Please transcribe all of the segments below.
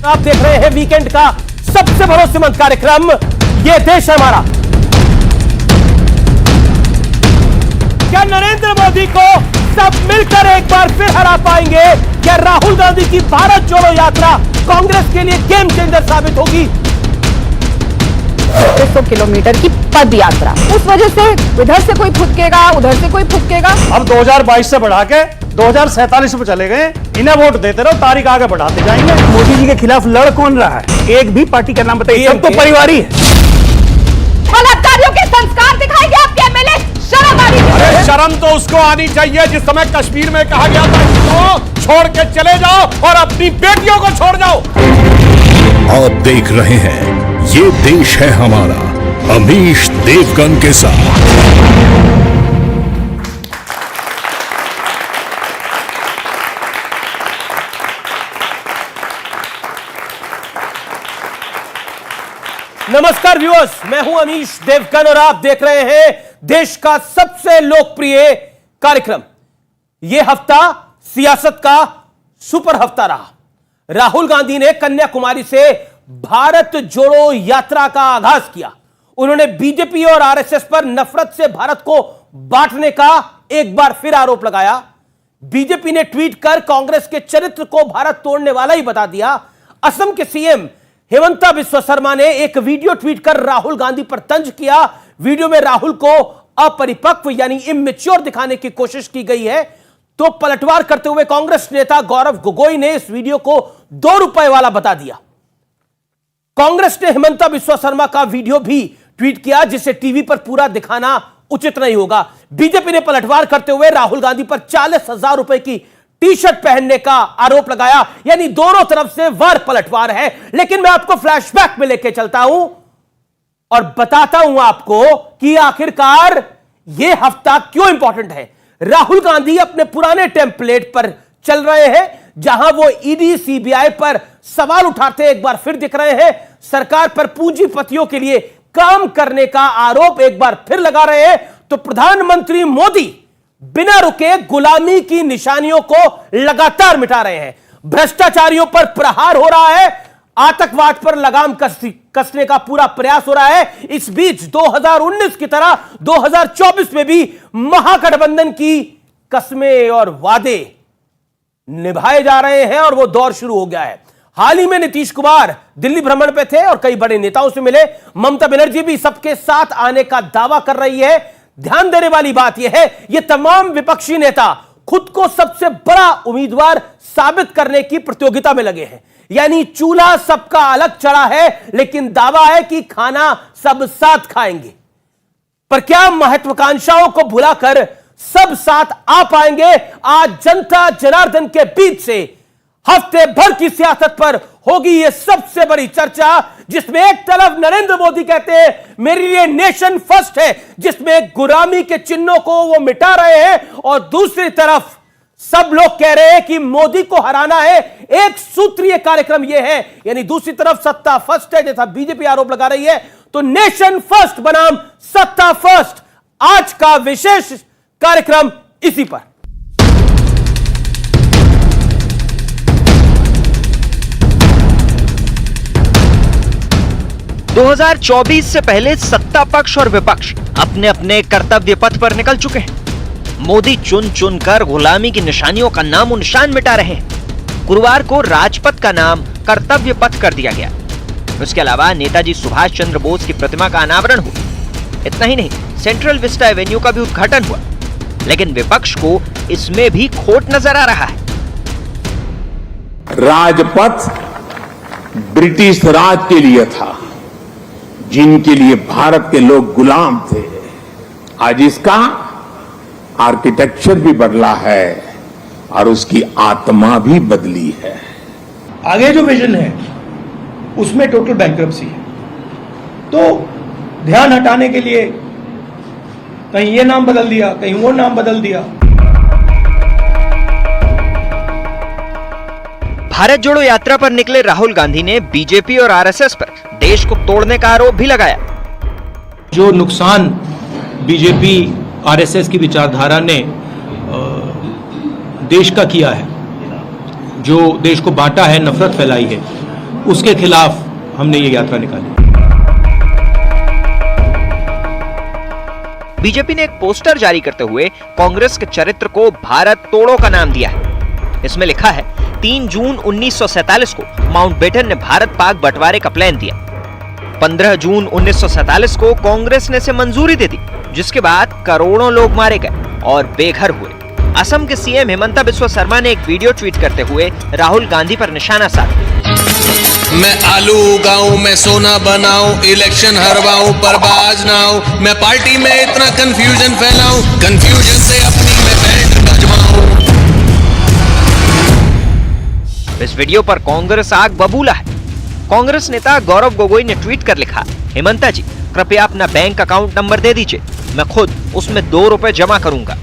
आप देख रहे हैं वीकेंड का सबसे भरोसेमंद कार्यक्रम ये देश है हमारा। क्या नरेंद्र मोदी को सब मिलकर एक बार फिर हरा पाएंगे? क्या राहुल गांधी की भारत जोड़ो यात्रा कांग्रेस के लिए गेम चेंजर साबित होगी? 100 किलोमीटर की पद यात्रा, उस वजह से इधर से कोई फुदकेगा, उधर से कोई फुदकेगा। अब 2022 से बढ़ा के 2047 पे चले गए। इन्हें वोट देते रहो, तारीख आगे बढ़ाते जाएंगे। मोदी जी के खिलाफ लड़ कौन रहा है? एक भी पार्टी का नाम बताइए। सब तो परिवारी है। बलात्कारियों के संस्कार दिखाएंगे आपके एमएलए। शर्म आनी चाहिए। अरे शर्म तो उसको आनी चाहिए जिस समय कश्मीर में कहा गया था इसको छोड़ के चले जाओ और अपनी बेटियों को छोड़ जाओ। आप देख रहे हैं ये देश है हमारा, अमीश देवगन के साथ। नमस्कार व्यूअर्स, मैं हूं अमीश देवगन और आप देख रहे हैं देश का सबसे लोकप्रिय कार्यक्रम। यह हफ्ता सियासत का सुपर हफ्ता रहा। राहुल गांधी ने कन्याकुमारी से भारत जोड़ो यात्रा का आगाज किया। उन्होंने बीजेपी और आरएसएस पर नफरत से भारत को बांटने का एक बार फिर आरोप लगाया। बीजेपी ने ट्वीट कर कांग्रेस के चरित्र को भारत तोड़ने वाला ही बता दिया। असम के सीएम हेमंता बिस्वा शर्मा ने एक वीडियो ट्वीट कर राहुल गांधी पर तंज किया। वीडियो में राहुल को अपरिपक्व यानी इमेच्योर दिखाने की कोशिश की गई है। तो पलटवार करते हुए कांग्रेस नेता गौरव गोगोई ने इस वीडियो को ₹2 वाला बता दिया। कांग्रेस ने हेमंता बिस्वा शर्मा का वीडियो भी ट्वीट किया जिसे टीवी पर पूरा दिखाना उचित नहीं होगा। बीजेपी ने पलटवार करते हुए राहुल गांधी पर ₹40,000 की टी-शर्ट पहनने का आरोप लगाया। यानी दोनों तरफ से वार पलटवार है। लेकिन मैं आपको फ्लैशबैक में लेके चलता हूं और बताता हूं आपको कि आखिरकार यह हफ्ता क्यों इंपॉर्टेंट है। राहुल गांधी अपने पुराने टेम्पलेट पर चल रहे हैं, जहां वो ईडी सीबीआई पर सवाल उठाते एक बार फिर दिख रहे हैं। सरकार पर पूंजीपतियों के लिए काम करने का आरोप एक बार फिर लगा रहे हैं। तो प्रधानमंत्री मोदी बिना रुके गुलामी की निशानियों को लगातार मिटा रहे हैं। भ्रष्टाचारियों पर प्रहार हो रहा है। आतंकवाद पर लगाम कसने का पूरा प्रयास हो रहा है। इस बीच 2019 की तरह 2024 में भी महागठबंधन की कस्में और वादे निभाए जा रहे हैं और वो दौर शुरू हो गया है। हाल ही में नीतीश कुमार दिल्ली भ्रमण पे थे और कई बड़े नेताओं से मिले। ममता बनर्जी भी सबके साथ आने का दावा कर रही है। ध्यान देने वाली बात यह है, ये तमाम विपक्षी नेता खुद को सबसे बड़ा उम्मीदवार साबित करने की प्रतियोगिता में लगे हैं। यानी चूल्हा सबका अलग चढ़ा है, लेकिन दावा है कि खाना सब साथ खाएंगे। पर क्या महत्वाकांक्षाओं को भुलाकर सब साथ आ पाएंगे? आज जनता जनार्दन के बीच से हफ्ते भर की सियासत पर होगी यह सबसे बड़ी चर्चा, जिसमें एक तरफ नरेंद्र मोदी कहते हैं मेरे लिए नेशन फर्स्ट है, जिसमें गुलामी के चिन्हों को वो मिटा रहे हैं, और दूसरी तरफ सब लोग कह रहे हैं कि मोदी को हराना है। एक सूत्रीय कार्यक्रम यह है, यानी दूसरी तरफ सत्ता फर्स्ट है जैसा बीजेपी आरोप लगा रही है, तो नेशन फर्स्ट बनाम सत्ता फर्स्ट। आज का विशेष कार्यक्रम इसी पर। दो 2024 से पहले सत्ता पक्ष और विपक्ष अपने अपने कर्तव्य पथ पर निकल चुके हैं। मोदी चुन चुनकर गुलामी की निशानियों का नामो निशान मिटा रहे हैं। गुरुवार को राजपथ का नाम कर्तव्य पथ कर दिया गया। उसके अलावा नेताजी सुभाष चंद्र बोस की प्रतिमा का अनावरण हुआ। इतना ही नहीं, सेंट्रल विस्टा एवेन्यू का भी उद्घाटन हुआ। लेकिन विपक्ष को इसमें भी खोट नजर आ रहा है। राजपथ ब्रिटिश राज के लिए था, जिनके लिए भारत के लोग गुलाम थे। आज इसका आर्किटेक्चर भी बदला है और उसकी आत्मा भी बदली है। आगे जो विजन है उसमें टोटल बैंक्रप्सी है, तो ध्यान हटाने के लिए कहीं ये नाम बदल दिया, कहीं वो नाम बदल दिया। भारत जोड़ो यात्रा पर निकले राहुल गांधी ने बीजेपी और आरएसएस पर देश को तोड़ने का आरोप भी लगाया। जो नुकसान बीजेपी आरएसएस की विचारधारा ने देश का किया है, जो देश को बांटा है, नफरत फैलाई है, उसके खिलाफ हमने ये यात्रा निकाली। बीजेपी ने एक पोस्टर जारी करते हुए कांग्रेस के चरित्र को भारत तोड़ो का नाम दिया है। इसमें लिखा है 3 जून 1947 को माउंटबेटन ने भारत पाक बंटवारे का प्लान दिया। 15 जून 1947 को कांग्रेस ने इसे मंजूरी दे दी, जिसके बाद करोड़ों लोग मारे गए और बेघर हुए। असम के सीएम हिमंता बिस्वा शर्मा ने एक वीडियो ट्वीट करते हुए राहुल गांधी पर निशाना साधा। मैं आलू उगाऊं, मैं सोना बनाऊं, इलेक्शन हरवाऊं पर बाज ना आऊं, मैं पार्टी में इतना कंफ्यूजन फैलाऊं, कंफ्यूजन से अपनी मैं बैंड बजवाऊं। इस वीडियो पर कांग्रेस आग बबूला है। कांग्रेस नेता गौरव गोगोई ने ट्वीट कर लिखा, हिमंता जी कृपया अपना बैंक अकाउंट नंबर दे दीजिए, मैं खुद उसमें 2 रुपए जमा करूंगा।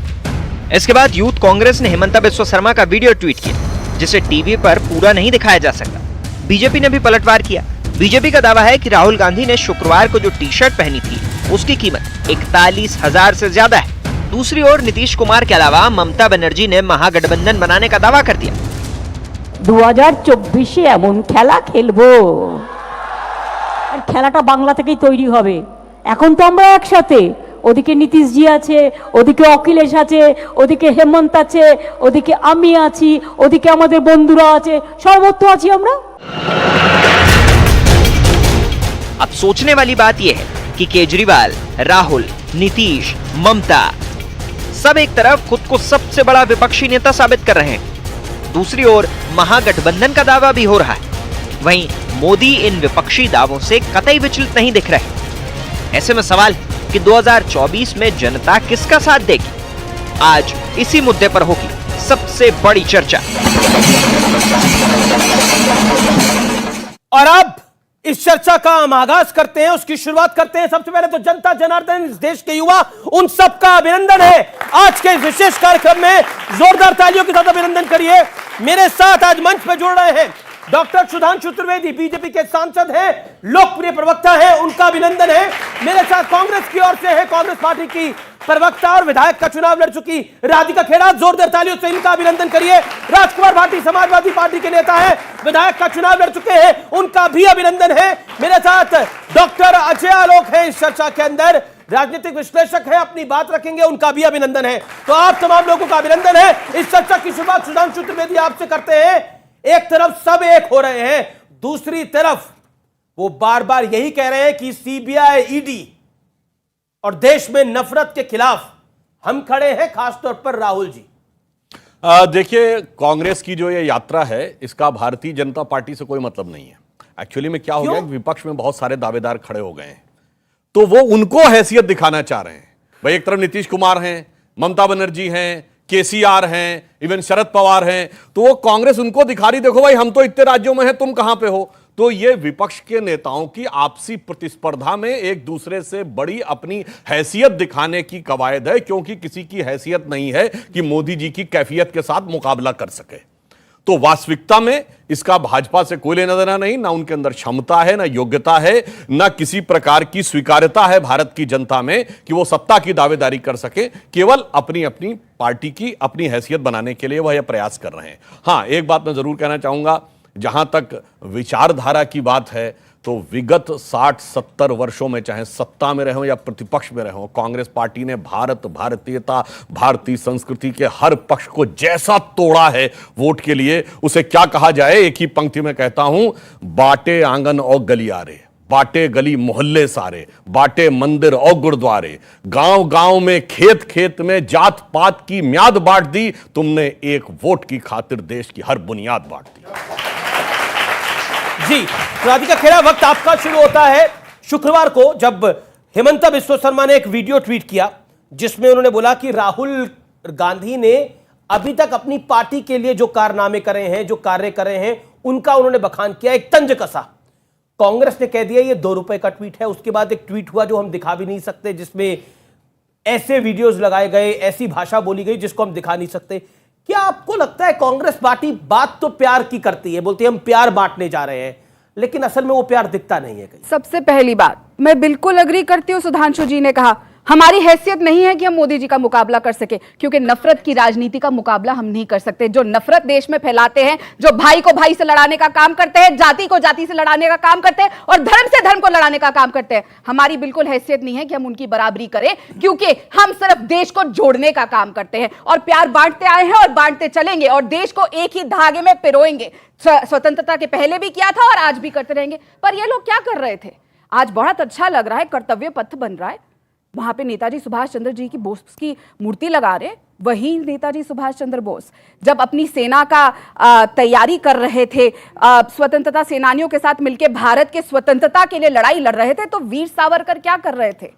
इसके बाद यूथ कांग्रेस ने हिमंता बिस्वा शर्मा का वीडियो ट्वीट किया, जिसे टीवी पर पूरा नहीं दिखाया जा सकता। बीजेपी ने भी पलटवार किया। बीजेपी का दावा है कि राहुल गांधी ने शुक्रवार को जो टी शर्ट पहनी थी उसकी कीमत 41,000 से ज्यादा है। दूसरी ओर नीतीश कुमार के अलावा ममता बनर्जी ने महागठबंधन बनाने का दावा कर दिया। 2024 এমন খেলা খেলবো আর খেলাটা বাংলা থেকেই তৈরি হবে। এখন তো আমরা একসাথে, ওদিকে নীতিশজি আছে, ওদিকে অখিলেশ আছে, ওদিকে হেমন্ত আছে, ওদিকে আমি আছি, ওদিকে আমাদের বন্ধুরা আছে, সর্বত্র আছি আমরা। अब सोचने वाली बात यह है कि केजरीवाल, राहुल, नीतीश, ममता सब एक तरफ खुद को सबसे बड़ा विपक्षी नेता साबित कर रहे हैं, दूसरी ओर महागठबंधन का दावा भी हो रहा है। वहीं मोदी इन विपक्षी दावों से कतई विचलित नहीं दिख रहे। ऐसे में सवाल कि 2024 में जनता किसका साथ देगी, आज इसी मुद्दे पर होगी सबसे बड़ी चर्चा। और अब इस चर्चा का हम आगाज करते हैं, उसकी शुरुआत करते हैं। सबसे पहले तो जनता जनार्दन, इस देश के युवा, उन सबका अभिनंदन है आज के इस विशेष कार्यक्रम में। जोरदार तालियों के साथ अभिनंदन करिए। मेरे साथ आज मंच पर जुड़ रहे हैं डॉक्टर सुधांशु त्रिवेदी, बीजेपी के सांसद हैं, लोकप्रिय प्रवक्ता हैं, उनका अभिनंदन है। मेरे साथ कांग्रेस की ओर से है कांग्रेस पार्टी की प्रवक्ता और विधायक का चुनाव लड़ चुकी राधिका खेड़ा, जोरदार तालियों से इनका अभिनंदन करिए। राजकुमार भाटी समाजवादी पार्टी के नेता हैं, विधायक का चुनाव लड़ चुके हैं, उनका भी अभिनंदन है। मेरे साथ डॉक्टर अजय आलोक है इस चर्चा के अंदर, राजनीतिक विश्लेषक है, अपनी बात रखेंगे, उनका भी अभिनंदन है। तो आप तमाम लोगों का अभिनंदन है। इस चर्चा की शुरुआत सुधांशु त्रिवेदी आपसे करते हैं। एक तरफ सब एक हो रहे हैं, दूसरी तरफ वो बार बार यही कह रहे हैं कि सीबीआई, ईडी और देश में नफरत के खिलाफ हम खड़े हैं, खासतौर पर राहुल जी। देखिए, कांग्रेस की जो ये यात्रा है इसका भारतीय जनता पार्टी से कोई मतलब नहीं है। एक्चुअली में क्या हो गया, विपक्ष में बहुत सारे दावेदार खड़े हो गए हैं, तो वो उनको हैसियत दिखाना चाह रहे हैं। भाई एक तरफ नीतीश कुमार हैं, ममता बनर्जी हैं, केसीआर हैं, इवन शरद पवार हैं, तो वो कांग्रेस उनको दिखा रही, देखो भाई हम तो इतने राज्यों में हैं, तुम कहां पे हो। तो ये विपक्ष के नेताओं की आपसी प्रतिस्पर्धा में एक दूसरे से बड़ी अपनी हैसियत दिखाने की कवायद है, क्योंकि किसी की हैसियत नहीं है कि मोदी जी की कैफियत के साथ मुकाबला कर सके। तो वास्तविकता में इसका भाजपा से कोई लेना देना नहीं, ना उनके अंदर क्षमता है, ना योग्यता है, ना किसी प्रकार की स्वीकार्यता है भारत की जनता में कि वो सत्ता की दावेदारी कर सके। केवल अपनी अपनी पार्टी की अपनी हैसियत बनाने के लिए वह यह प्रयास कर रहे हैं। हां, एक बात मैं जरूर कहना चाहूंगा, जहां तक विचारधारा की बात है तो विगत 60-70 वर्षों में, चाहे सत्ता में रहे हो या प्रतिपक्ष में रहे हो, कांग्रेस पार्टी ने भारतीयता, भारतीय संस्कृति के हर पक्ष को जैसा तोड़ा है वोट के लिए, उसे क्या कहा जाए, एक ही पंक्ति में कहता हूं, बाटे आंगन और गलियारे, बाटे गली मोहल्ले सारे, बाटे मंदिर और गुरुद्वारे, गांव गांव में, खेत खेत में, जात पात की म्याद बांट दी, तुमने एक वोट की खातिर देश की हर बुनियाद बांट दी। जी राधिका खेड़ा, वक्त आपका शुरू होता है। शुक्रवार को जब हिमंता बिस्वा शर्मा ने एक वीडियो ट्वीट किया जिसमें उन्होंने बोला कि राहुल गांधी ने अभी तक अपनी पार्टी के लिए जो कारनामे करे हैं, जो कार्य करे हैं, उनका उन्होंने बखान किया, एक तंज कसा। कांग्रेस ने कह दिया ये 2 रुपए का ट्वीट है। उसके बाद एक ट्वीट हुआ जो हम दिखा भी नहीं सकते, जिसमें ऐसे वीडियोस लगाए गए, ऐसी भाषा बोली गई जिसको हम दिखा नहीं सकते। क्या आपको लगता है कांग्रेस पार्टी बात तो प्यार की करती है, बोलती है हम प्यार बांटने जा रहे हैं, लेकिन असल में वो प्यार दिखता नहीं है कहीं? सबसे पहली बात, मैं बिल्कुल अग्री करती हूँ सुधांशु जी ने कहा, हमारी हैसियत नहीं है कि हम मोदी जी का मुकाबला कर सके, क्योंकि नफरत की राजनीति का मुकाबला हम नहीं कर सकते। जो नफरत देश में फैलाते हैं, जो भाई को भाई से लड़ाने का काम करते हैं, जाति को जाति से लड़ाने का काम करते हैं और धर्म से धर्म को लड़ाने का काम करते हैं, हमारी बिल्कुल हैसियत नहीं है कि हम उनकी बराबरी करें, क्योंकि हम सिर्फ देश को जोड़ने का काम करते हैं और प्यार बांटते आए हैं और बांटते चलेंगे और देश को एक ही धागे में पिरोएंगे। स्वतंत्रता के पहले भी किया था और आज भी करते रहेंगे। पर ये लोग क्या कर रहे थे? आज बहुत अच्छा लग रहा है, कर्तव्य पथ बन रहा है, वहां पे नेताजी सुभाष चंद्र जी की बोस की मूर्ति लगा रहे। वही नेताजी सुभाष चंद्र बोस जब अपनी सेना का तैयारी कर रहे थे, स्वतंत्रता सेनानियों के साथ मिलकर भारत के स्वतंत्रता के लिए लड़ाई लड़ रहे थे, तो वीर सावरकर क्या कर रहे थे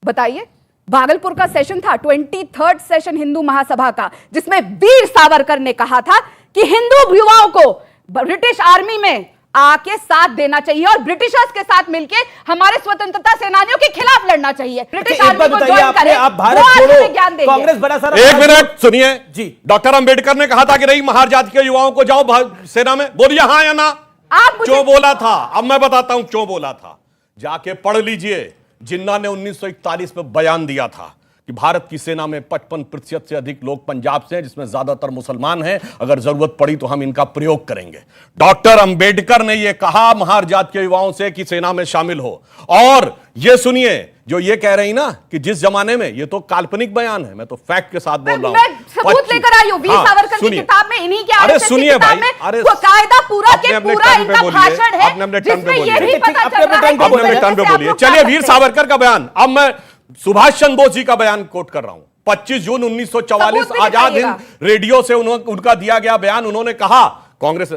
बताइए? भागलपुर का सेशन था 23rd सेशन हिंदू महासभा का, जिसमें वीर सावरकर ने कहा था कि हिंदू युवाओं को ब्रिटिश आर्मी में आके साथ देना चाहिए और ब्रिटिशर्स के साथ मिलके हमारे स्वतंत्रता सेनानियों के खिलाफ लड़ना चाहिए। ब्रिटिश आर्मी को ज्वाइन करें, आप भारत छोड़ो, कांग्रेस बड़ा सारा। एक मिनट सुनिए जी। डॉक्टर अंबेडकर ने कहा था कि नहीं महार जाति के युवाओं को जाओ सेना में, बोलिए हाँ या ना? आप क्यों बोला था? अब मैं बताता हूं क्यों बोला था। जाके पढ़ लीजिए। जिन्ना ने 1941 में बयान दिया था कि भारत की सेना में 55% से अधिक लोग पंजाब से हैं, जिसमें ज्यादातर मुसलमान हैं, अगर जरूरत पड़ी तो हम इनका प्रयोग करेंगे। डॉक्टर अंबेडकर ने यह कहा महार जात के युवाओं से कि सेना में शामिल हो। और यह सुनिए, जो ये कह रही ना कि जिस जमाने में, ये तो काल्पनिक बयान है, मैं तो फैक्ट के साथ बोल रहा हूं। मैं सबूत लेकर आई हूं, वीर सावरकर की किताब में, इन्हीं के अरे सुनिए भाई, अरे कायदा पूरा के पूरा इनका भाषण है, जिसमें ये नहीं पता चल रहा है। अपने टर्न पे बोलिए। चलिए वीर सावरकर का बयान, अब मैं सुभाष चंद्र बोस जी का बयान कोट कर रहा हूं। 25 जून 1944 आजाद हिंद रेडियो से उनका दिया गया बयान। उन्होंने कहा, कांग्रेस,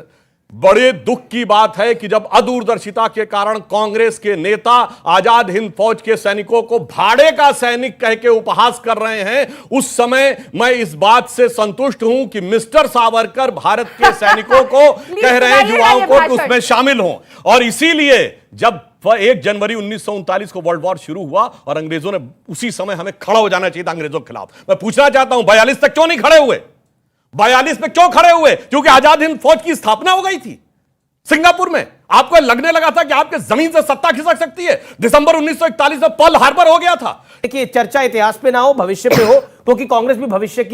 बड़े दुख की बात है कि जब अदूरदर्शिता के कारण कांग्रेस के नेता आजाद हिंद फौज के सैनिकों को भाड़े का सैनिक कह के उपहास कर रहे हैं, उस समय मैं इस बात से संतुष्ट हूं कि मिस्टर सावरकर भारत के सैनिकों को कह रहे हैं, युवाओं को, कि उसमें शामिल हों। और इसीलिए जब 1 जनवरी 1939 को वर्ल्ड वॉर शुरू हुआ और अंग्रेजों ने, उसी समय हमें खड़ा हो जाना चाहिए था अंग्रेजों के खिलाफ। मैं पूछना चाहता हूं 42 तक क्यों नहीं खड़े हुए? 42 में क्यों खड़े हुए? क्योंकि आजाद हिंद फौज की स्थापना हो गई थी सिंगापुर में। आपको लगने लगा था कि आपके जमीन से सत्ता खिसक सकती है। दिसंबर 1941 में पर्ल हार्बर हो गया था। देखिए, चर्चा इतिहास पे ना हो, भविष्य पे हो, क्योंकि कांग्रेस भी भविष्य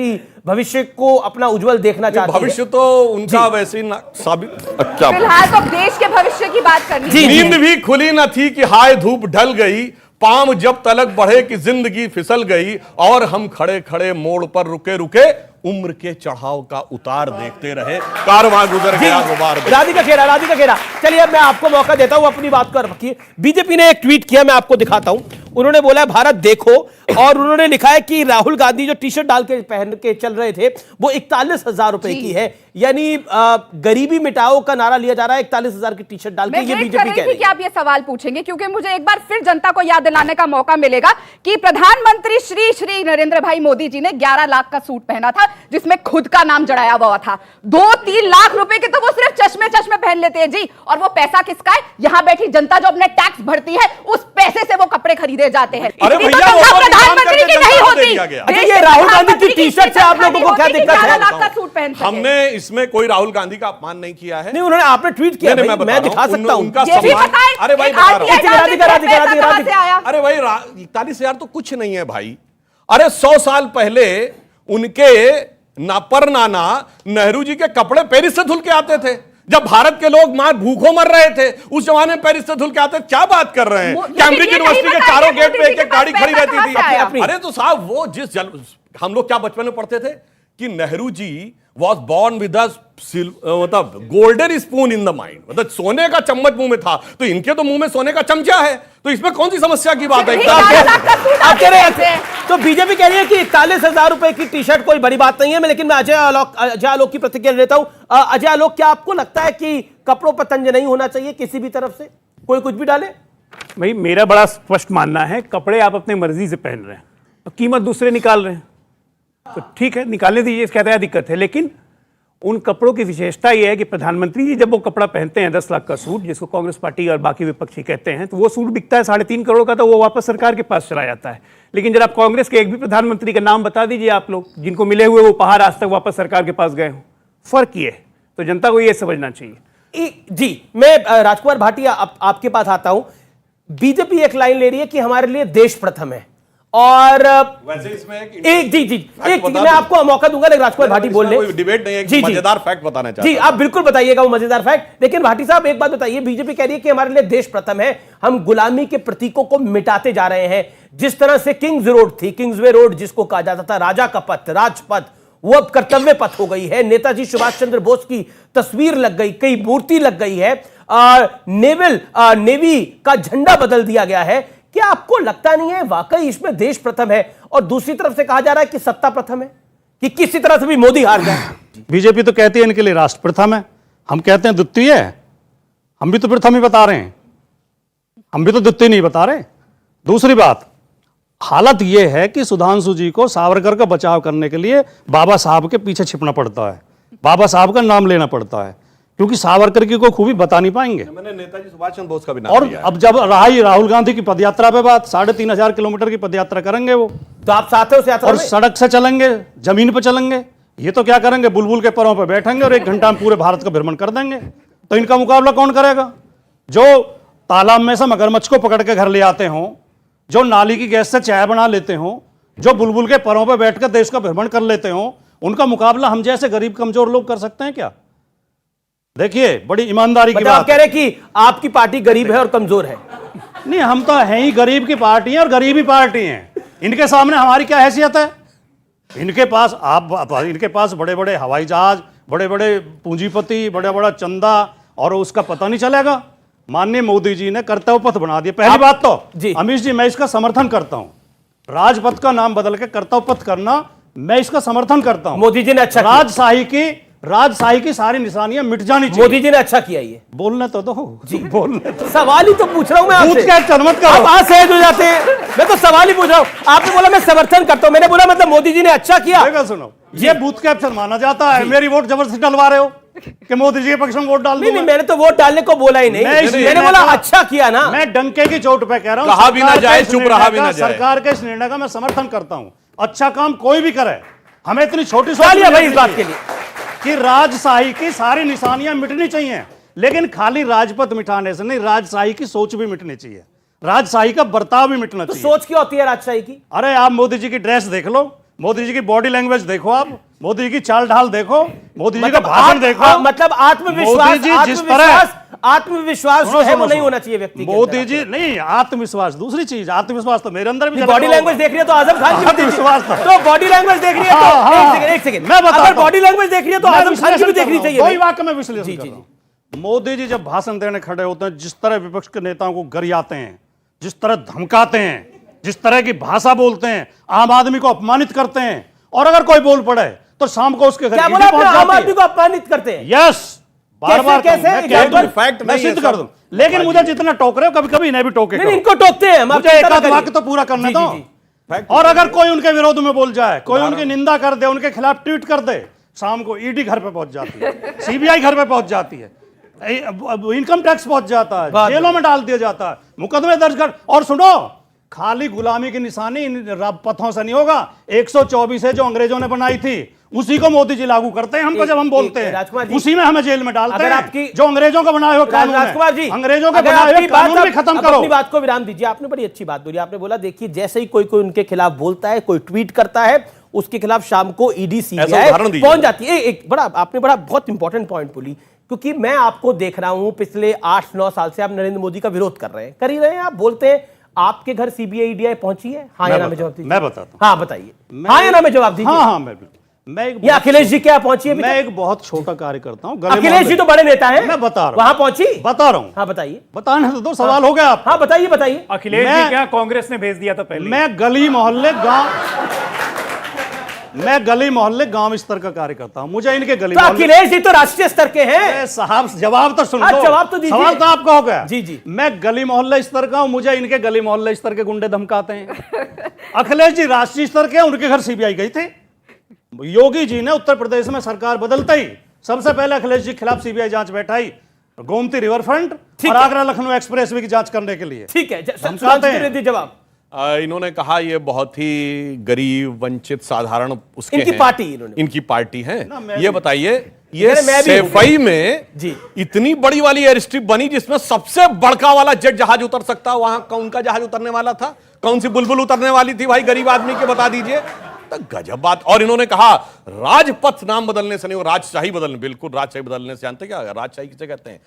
को अपना उज्जवल देखना चाहती है। भविष्य तो उनका वैसे ही साबित। फिलहाल तो देश के भविष्य की बात करनी है। नींद भी खुली न थी कि हाय धूप ढल गई, पांव जब तलक बढ़े कि जिंदगी फिसल गई, और हम खड़े खड़े मोड़ पर रुके रुके उम्र के चढ़ाव का उतार देखते रहे, कारवां गुजर गया गुबार। राधिका खेरा, चलिए अब मैं आपको मौका देता हूं, अपनी बात कर रखिए। बीजेपी ने एक ट्वीट किया, मैं आपको दिखाता हूं। उन्होंने बोला भारत देखो, और उन्होंने लिखा है कि राहुल गांधी जो टी शर्ट डाल के पहन के चल रहे थे वो 41,000 रुपए की है, यानी गरीबी मिटाओ का नारा लिया जा रहा है 41,000 की टी शर्ट डाल के। ये बीजेपी कह रही है कि आप ये सवाल पूछेंगे, क्योंकि मुझे एक बार फिर जनता को याद दिलाने का मौका मिलेगा कि प्रधानमंत्री श्री नरेंद्र भाई मोदी जी ने 11 लाख का सूट पहना था, जिसमें खुद का नाम जड़ाया हुआ था। 2-3 लाख रुपए के तो वो सिर्फ चश्मे पहन लेते हैं जी। और वो पैसा किसका है? यहां बैठी जनता जो अपने टैक्स भरती है, उस पैसे से वो कपड़े खरीदे जाते हैं। अरे भैया, वो तो प्रधानमंत्री की नहीं होती। अच्छा, ये राहुल गांधी की टी शर्ट से आप लोगों को क्या दिक्कत है? 11 लाख का सूट पहन सके। हमने इसमें कोई राहुल गांधी का अपमान नहीं किया है। नहीं, उन्होंने, आपने ट्वीट किया, मैं दिखा सकता हूं उनका ये भी सम्मान। बताएं, अरे भाई, राधिका, अरे भाई 41,000 तो कुछ नहीं है भाई। अरे 100 साल पहले उनके नाना नेहरू जी के कपड़े पेरिस से धुल के आते थे। जब भारत के लोग मां भूखों मर रहे थे, उस जमाने में पेरिस से धुल के आते। क्या बात कर रहे हैं? कैम्ब्रिज यूनिवर्सिटी के चारों गेट पे एक गाड़ी खड़ी रहती थी। अरे तो साहब, वो हम लोग क्या बचपन में पढ़ते थे कि Nehru ji was born with मतलब golden spoon in the mind, मतलब सोने का चम्मच मुंह में था, तो इनके तो मुंह में सोने का चमचा है, तो इसमें कौन सी समस्या की बात है? आप कह रहे हैं तो बीजेपी कह रही है कि 41,000 रुपए की टी शर्ट कोई बड़ी बात नहीं है। लेकिन मैं अजय आलोक की प्रतिक्रिया लेता हूं। अजय आलोक, क्या आपको लगता है कि कपड़ों पर तंज नहीं होना चाहिए किसी भी तरफ से? कोई कुछ भी डाले? भाई, मेरा बड़ा स्पष्ट मानना है, कपड़े आप अपनी मर्जी से पहन रहे हैं, कीमत दूसरे निकाल रहे हैं, तो ठीक है, निकालने दीजिए, क्या दिक्कत है। लेकिन उन कपड़ों की विशेषता यह है कि प्रधानमंत्री जी जब वो कपड़ा पहनते हैं 10 लाख का सूट, जिसको कांग्रेस पार्टी और बाकी विपक्षी कहते हैं, तो वो सूट बिकता है 3.5 करोड़ का, तो वो वापस सरकार के पास चला जाता है। लेकिन जब आप कांग्रेस के एक भी प्रधानमंत्री का नाम बता दीजिए आप लोग, जिनको मिले हुए वो उपहार आज तक वापस सरकार के पास गए हों। फर्क ये है, तो जनता को ये समझना चाहिए। जी, मैं राजकुमार भाटिया आपके पास आता हूं। बीजेपी एक लाइन ले रही है कि हमारे लिए देश प्रथम है, और वैसे इसमें एक जी मैं आपको मौका दूंगा, लेकिन राजकुमार भाटी बोल ले, डिबेट नहीं है, एक मजेदार फैक्ट बताना चाहता जी आप बिल्कुल बताइएगा वो मजेदार फैक्ट। लेकिन भाटी साहब एक बात बताइए, बीजेपी कह रही है कि हमारे लिए देश प्रथम है, हम गुलामी के प्रतीकों को मिटाते जा रहे हैं। जिस तरह से किंग्स रोड थी, किंग्सवे रोड जिसको कहा जाता था राजा का पथ, राजपथ, वो अब कर्तव्य पथ हो गई है। नेताजी सुभाष चंद्र बोस की तस्वीर लग गई, कई मूर्ति लग गई है, नेवी का झंडा बदल दिया गया है। क्या आपको लगता नहीं है वाकई इसमें देश प्रथम है? और दूसरी तरफ से कहा जा रहा है कि सत्ता प्रथम है, कि किसी तरह से भी मोदी हार गया। बीजेपी तो कहती है इनके लिए राष्ट्र प्रथम है, हम कहते हैं द्वितीय है। हम भी तो प्रथम ही बता रहे हैं, हम भी तो द्वितीय नहीं बता रहे। दूसरी बात, हालत यह है कि सुधांशु जी को सावरकर का बचाव करने के लिए बाबा साहब के पीछे छिपना पड़ता है, बाबा साहब का नाम लेना पड़ता है, क्योंकि सावरकर की कोई खूबी बता नहीं पाएंगे। मैंने नेताजी सुभाष चंद्र बोस का भी नाम और लिया है। अब जब रहा ही राहुल गांधी की पदयात्रा पे बात, 3,500 किलोमीटर की पदयात्रा करेंगे वो, तो आप साथ हैं उस यात्रा और में? सड़क से चलेंगे, जमीन पे चलेंगे। ये तो क्या करेंगे, बुलबुल के परों पे बैठेंगे और 1 घंटा में पूरे भारत का भ्रमण कर देंगे। तो इनका मुकाबला कौन करेगा? जो तालाब में से मगरमच्छ को पकड़ के घर ले आते हों, जो नाली की गैस से चाय बना लेते हों, जो बुलबुल के परों पे बैठकर देश का भ्रमण कर लेते हों, उनका मुकाबला हम जैसे गरीब कमजोर लोग कर सकते हैं क्या? देखिए, बड़ी ईमानदारी की मतलब आप बात कह रहे हैं कि आपकी पार्टी गरीब है और कमजोर है? नहीं, हम तो हैं ही गरीब की पार्टी है और गरीबी पार्टी हैं। इनके सामने हमारी क्या हैसियत है? इनके पास बड़े बड़े हवाई जहाज, बड़े बड़े पूंजीपति, बड़ा बड़ा चंदा, और उसका पता नहीं चलेगा। माननीय मोदी जी ने कर्तव्य पथ बना दिया। पहली बात तो अमीश जी, मैं इसका समर्थन करता हूं, राजपथ का नाम बदल के कर्तव्य पथ करना, मैं इसका समर्थन करता हूं। मोदी जी ने अच्छा राजशाही की सारी निशानियां मिट जानी चाहिए। मोदी जी ने अच्छा किया। ये बोलने तो दो जी, बोलने तो। सवाल ही तो पूछ रहा हूं मैं आपसे, मत करो। आप आज सहज हो जाते हैं, मैं तो सवाल ही पूछ रहा हूं। आपने बोला मैं समर्थन करता हूं, मैंने बोला मतलब मोदी जी ने अच्छा किया। देखो सुनो, ये बूथ कैप्चर माना जाता है। मेरी वोट जबरदस्ती डलवा रहे हो कि मोदी जी के पक्ष में वोट डाल दूं? नहीं, मैंने तो वोट डालने को बोला ही नहीं, मैंने बोला अच्छा किया ना। मैं डंके की चोट पे कह रहा हूं, कहा भी ना जाए, चुप रहा भी ना जाए। सरकार के इस निर्णय का मैं समर्थन करता हूं। अच्छा काम कोई भी करे, हमें इतनी छोटी सोच भाई इस बात के लिए कि राजशाही की सारी निशानियां मिटनी चाहिए, लेकिन खाली राजपथ मिटाने से नहीं, राजशाही की सोच भी मिटनी चाहिए, राजशाही का बर्ताव भी मिटना चाहिए। सोच क्या होती है राजशाही की? अरे आप मोदी जी की ड्रेस देख लो, मोदी जी की बॉडी लैंग्वेज देखो, आप मोदी जी की चाल ढाल देखो, मोदी जी का भाषण देखो। मतलब आत्मविश्वास जो है वो नहीं होना चाहिए व्यक्ति के अंदर। मोदी जी नहीं, आत्मविश्वास दूसरी चीज, आत्मविश्वास तो मेरे अंदर भी। बॉडी लैंग्वेज देख रही है तो आजम खान की आत्मविश्वास तो बॉडी लैंग्वेज देख रही है तो एक सेकंड मैं बता, अगर बॉडी लैंग्वेज देख रही है तो आजम खान की भी देखनी चाहिए। कोई वाक्य में विश्लेषण कर रहा हूं। मोदी जी जब भाषण देने खड़े होते हैं, जिस तरह विपक्ष के नेताओं को गरियाते हैं, जिस तरह धमकाते हैं, जिस तरह की भाषा बोलते हैं, आम आदमी को अपमानित करते हैं, और अगर कोई बोल पड़े तो शाम को उसके घर क्या बोला आपने? आम आदमी को अपमानित करते हैं? यस, बार-बार कैसे फैक्ट मैं सिद्ध कर दूं, लेकिन मुझे जितना टोक रहे हो, कभी-कभी इन्हें भी टोके करो। इनको टोकते हैं, मुझे एक आध वाक्य तो पूरा करने दो। और अगर कोई उनके विरोध में बोल जाए, कोई उनकी निंदा कर दे, उनके खिलाफ ट्वीट कर दे, शाम को ईडी घर पे पहुंच जाती है, सीबीआई घर पे पहुंच जाती है, इनकम टैक्स पहुंच जाता है, जेलों में डाल दिया जाता है, मुकदमे दर्ज कर। और सुनो, खाली गुलामी की निशानी इन पथों से नहीं होगा। 124 है जो अंग्रेजों ने बनाई थी, उसी को मोदी जी लागू करते हैं हमको, जब हम बोलते हैं उसी में हमें जेल में डालते हैं। जो अंग्रेजों का बनाए हुए कानून है, राजकुमार जी, अंग्रेजों के बनाए हुए कानून भी खत्म करो। अपनी बात को विराम दीजिए। आपने बड़ी अच्छी बात बोली। आपने बोला देखिए, जैसे ही कोई उनके खिलाफ बोलता है, कोई ट्वीट करता है, उसके खिलाफ शाम को ईडी सीबीआई पहुंच जाती है। एक बड़ा आपने बहुत इंपॉर्टेंट पॉइंट बोली, क्योंकि मैं आपको देख रहा हूं पिछले 8-9 साल से आप नरेंद्र मोदी का विरोध कर रहे हैं, कर ही रहे हैं। आप बोलते हैं आपके घर सीबीआई ईडी पहुंची है? हाँ या ना में जवाब दीजिए। मैं बताता हूं। हाँ बताइए, हाँ या ना में जवाब दीजिए। हाँ, मैं अखिलेश जी क्या पहुंची है? मैं एक बहुत छोटा कार्य करता हूं। अखिलेश जी तो बड़े नेता हैं, मैं बता रहा हूं। वहां पहुंची? बता रहा हूं। हाँ बताइए। बताने तो दो, सवाल हो गया आप। हाँ बताइए। अखिलेश जी क्या कांग्रेस ने भेज दिया था पहले? मैं गली मोहल्ले गांव स्तर का कार्य करता हूं। मुझे इनके गली मोहल्ले। अखिलेश जी तो राष्ट्रीय स्तर के हैं साहब। जवाब तो सुन लो। जवाब तो दीजिए। सवाल तो आपका हो गया। जी। मैं गली मोहल्ले स्तर का हूं, मुझे इनके गली मोहल्ले स्तर के गुंडे धमकाते हैं। अखिलेश जी राष्ट्रीय स्तर के, उनके घर सीबीआई गई थे। योगी जी ने उत्तर प्रदेश में सरकार बदलते ही सबसे पहले अखिलेश जी के खिलाफ सीबीआई जांच बैठाई, गोमती रिवर फ्रंट और आगरा लखनऊ एक्सप्रेसवे की जांच करने के लिए। ठीक है, जवाब इन्होंने कहा ये बहुत ही गरीब, वंचित, साधारण उसके इनकी हैं। पार्टी इनकी पार्टी है। ये बताइए, ये मैं भी हूं। सैफई में जी। इतनी बड़ी वाली एयर स्ट्रिप बनी जिसमें सबसे बड़का वाला जेट जहाज उतर सकता, वहां कौन का जहाज उतरने वाला था? कौन सी बुलबुल उतरने वाली थी भाई गरीब आदमी के, बता दीजिए। तो गजब बात। और इन्होंने कहा राजपथ नाम बदलने से नहीं, वो राजशाही बदलने, बिल्कुल राजशाही बदलने से जानते क्या राजशाही किसे कहते हैं?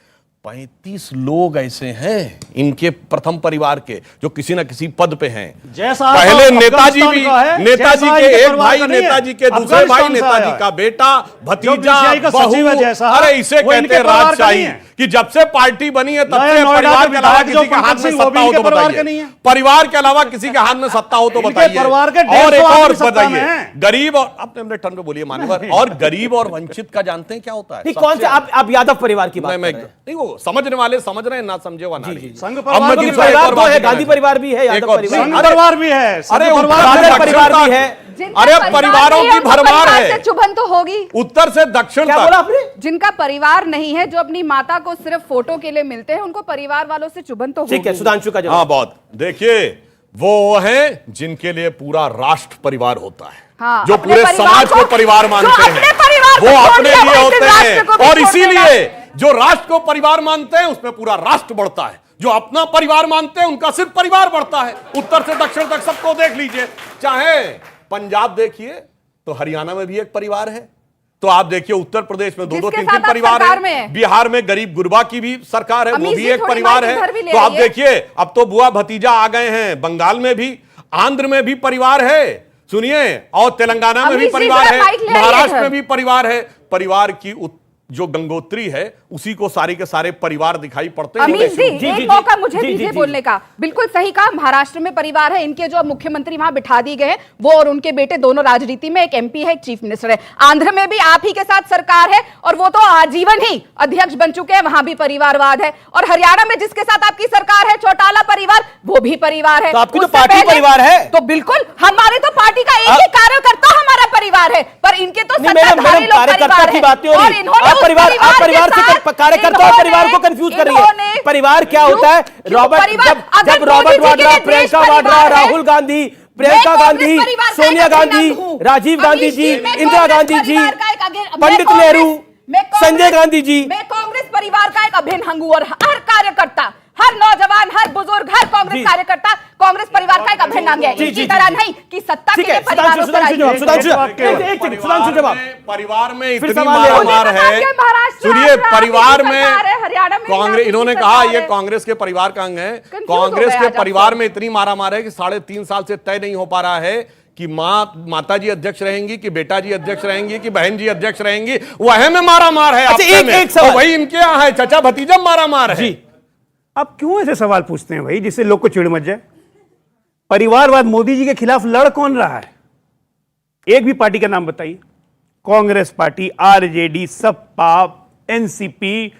35 लोग ऐसे हैं इनके प्रथम परिवार के जो किसी ना किसी पद पे हैं। जैसा पहले नेताजी भी, अफगानिस्तान का है, नेताजी जैसा के इनके एक परिवार भाई, का नहीं है, नेताजी के दूसरे अफगानिस्तान भाई, से नेताजी आया है। का बेटा, भतीजा, BCI का सचिव है बहू। जैसा, अरे इसे वो इनके कहते हैं परिवार का राजशाही। नहीं है। कि जब से पार्टी बनी है तब नए से नोएडा परिवार के के अलावा विधायक किसी जो के हाथ पंकज में सिंह, वो सत्ता भी हो तो इनके परिवार बताइए। के नहीं है। परिवार के अलावा किसी के हाथ में सत्ता हो तो इनके बताइए। परिवार के और 150 एक और आदमी सत्ता में बताइए, हैं। गरीब और अपने अपने टर्न पे बोलिए मान्यवर, और गरीब और वंचित का जानते हैं क्या होता है? नहीं, कौन से आप यादव परिवार की बात नहीं, मैं कर रहे हैं? नहीं, वो समझने वाले समझ रहे हैं, ना समझे वो ना नहीं। संघ अब परिवार मैं के दूसरा एक परिवार और दो बात है, कहना गांधी चाहता परिवार भी है, हूं। एक यादव और- परिवार संघ अरे- परिवार भी है, संघ अरे परिवार उत्तर राजद से परिवार दक्षिण भी तक- है। जिनका अरे परिवार परिवारों नहीं की है, उनका भरमार परिवार है। से चुभन तो होगी। उत्तर से दक्षिण क्या बोला तक। आपने? जिनका परिवार नहीं है, जो अपनी माता को सिर्फ फोटो के लिए मिलते हैं, उनको परिवार वालों से चुभन तो होगी। ठीक है, सुधांशु का जवाब। हाँ, बहुत। देखिए, वो हैं जिनके लिए पूरा राष्ट्र परिवार होता है। हाँ, जो अपने पूरे परिवार समाज को को- परिवार जो मानते अपने हैं, परिवार को वो छोड़ अपने दिया, लिए वो होते इस राष्ट्र हैं। को भी और छोड़ इसीलिए जो राष्ट्र को परिवार मानते हैं उसमें पूरा राष्ट्र बढ़ता है। जो अपना परिवार मानते हैं उनका सिर्फ परिवार बढ़ता है। उत्तर से दक्षिण तक सबको देख लीजिए, चाहे पंजाब देखिए तो हरियाणा में भी एक परिवार है, तो आप देखिए उत्तर प्रदेश में दो जिसके तीन साथ आप परिवार सरकार में है, हैं। बिहार में गरीब गुरबा की भी सरकार है, वो अमीश भी जी, एक थोड़ी परिवार माइक है। इधर भी ले तो आप आइए। देखिए, अब तो बुआ भतीजा आ गए हैं, बंगाल में भी, आंध्र में भी परिवार है, सुनिए, और तेलंगाना में भी अमीश जी, परिवार जरा है, माइक ले आइए महाराष्ट्र इधर। में भी परिवार है। परिवार की जो गंगोत्री है उसी को सारे के सारे परिवार दिखाई पड़ते हैं। अमीश जी, जी, एक जी, मौका जी, मुझे जी, दीजिए जी, जी। बोलने का। बिल्कुल सही कहा, महाराष्ट्र में परिवार है, इनके जो मुख्यमंत्री वहां बिठा दिए गए हैं, वो और उनके बेटे दोनों राजनीति में, एक एमपी है, एक चीफ मिनिस्टर है। आंध्र में भी आप ही के साथ सरकार है और वो तो आजीवन ही अध्यक्ष बन चुके हैं, वहां भी परिवारवाद है। और हरियाणा में जिसके साथ आपकी सरकार है, चौटाला परिवार, वो भी परिवार है। तो आपकी तो उससे पार्टी पहले- परिवार है। तो बिल्कुल, हमारे तो पार्टी का एक ही कार्यकर्ता हमारा परिवार है, पर इनके तो नहीं, मैडम, सत्ताधारी लोग कार्यकर्ता परिवार की है। बात नहीं हो और रही। इन्होंने आप उस परिवार के से साथ कार्यकर्ता और परिवार को कंफ्यूज कर रही है। इन्होंने- परिवार क्या होता है? क्यों रॉबर्ट, परिवार? जब अगर रॉबर्ट मोदी जी के वाड्रा, लिए प्रियंका देश वाड्रा, परिवार है, राहुल गांधी, प्रियंका मैं कांग्रेस गांधी, परिवार का सोनिया एक गांधी, अभिन्न हूं। राजीव गांधी अमीश जी, मैं इंदिरा कांग्रेस गांधी जी, परिवार का एक मैं पंडित कांग्रेस- नेहरू, मैं कांग्रेस- संजय गांधी जी। मैं कांग्रेस परिवार का एक अभिन्न अंग हूं और हर कार्यकर्ता, हर नौजवान, हर बुजुर्ग, हर कांग्रेस जी। कार्यकर्ता कांग्रेस परिवार का एक अभिन्न अंग है। जी, इसी जी, तरह जी। नहीं कि सत्ता के ठीक है, लिए परिवारों से सुधांशु जवाब, राजनीति। सुधांशु एक वाक्य। एक सेकंड, सुधांशु जवाब। परिवार में फिर इतनी सवाल ले आओ। मारामार उन्होंने है। कहा कि महाराष्ट्र सुनिए, आंध्र परिवार आपकी में सरकार है, हरियाणा में भी कांग्रेस, आपकी इन्होंने सरकार कहा है। ये कांग्रेस के परिवार का अंग है। Confuse हो कांग्रेस गए के आज आप परिवार सब। में इतनी मारामार है कि 3.5 साल से तय नहीं हो पा रहा है कि माता जी अध्यक्ष रहेंगी, कि बेटा जी अध्यक्ष रहेंगी, कि बहन जी अध्यक्ष रहेंगी। वह में मारामार है। अच्छा, आपस एक में। सवाल। और वही इनके यहाँ है, चचा भतीजा मारामार है। जी। आप क्यों ऐसे सवाल पूछते हैं भाई जिससे लोग को चिढ़ मच जाए? परिवारवाद मोदी जी के खिलाफ लड़ कौन रहा है? एक भी पार्टी का नाम बताइए। Congress party, RJD, Sapa, NCP,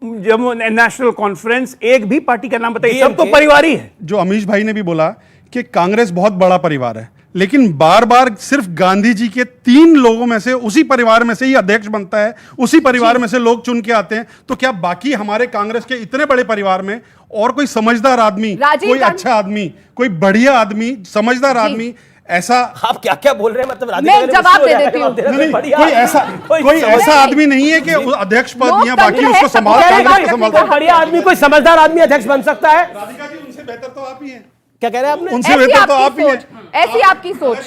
Jammu national conference, एक भी पार्टी का नाम बताइए। सब तो परिवार ही है। जो अमीश भाई ने भी बोला कि कांग्रेस बहुत बड़ा परिवार है, लेकिन बार बार सिर्फ गांधी जी के 3 लोगों में से, उसी परिवार में से ही अध्यक्ष बनता है, उसी परिवार में से लोग चुन के आते हैं। तो क्या बाकी हमारे कांग्रेस के इतने बड़े परिवार में और कोई समझदार आदमी, कोई अच्छा आदमी, कोई बढ़िया आदमी, समझदार आदमी, ऐसा आप क्या क्या बोल रहे हैं? मतलब मैं जवाब दे देती हूँ। कोई ऐसा आदमी नहीं है कि अध्यक्ष पद या बाकी उसको संभाल कांग्रेस को संभाल। बढ़िया आदमी, कोई समझदार आदमी अध्यक्ष बन सकता है? राधिका जी, उनसे बेहतर तो आप ही हैं। क्या कह रहे हैं आपने? उनसे बेहतर तो आप ही हैं। ऐसी आपकी सोच,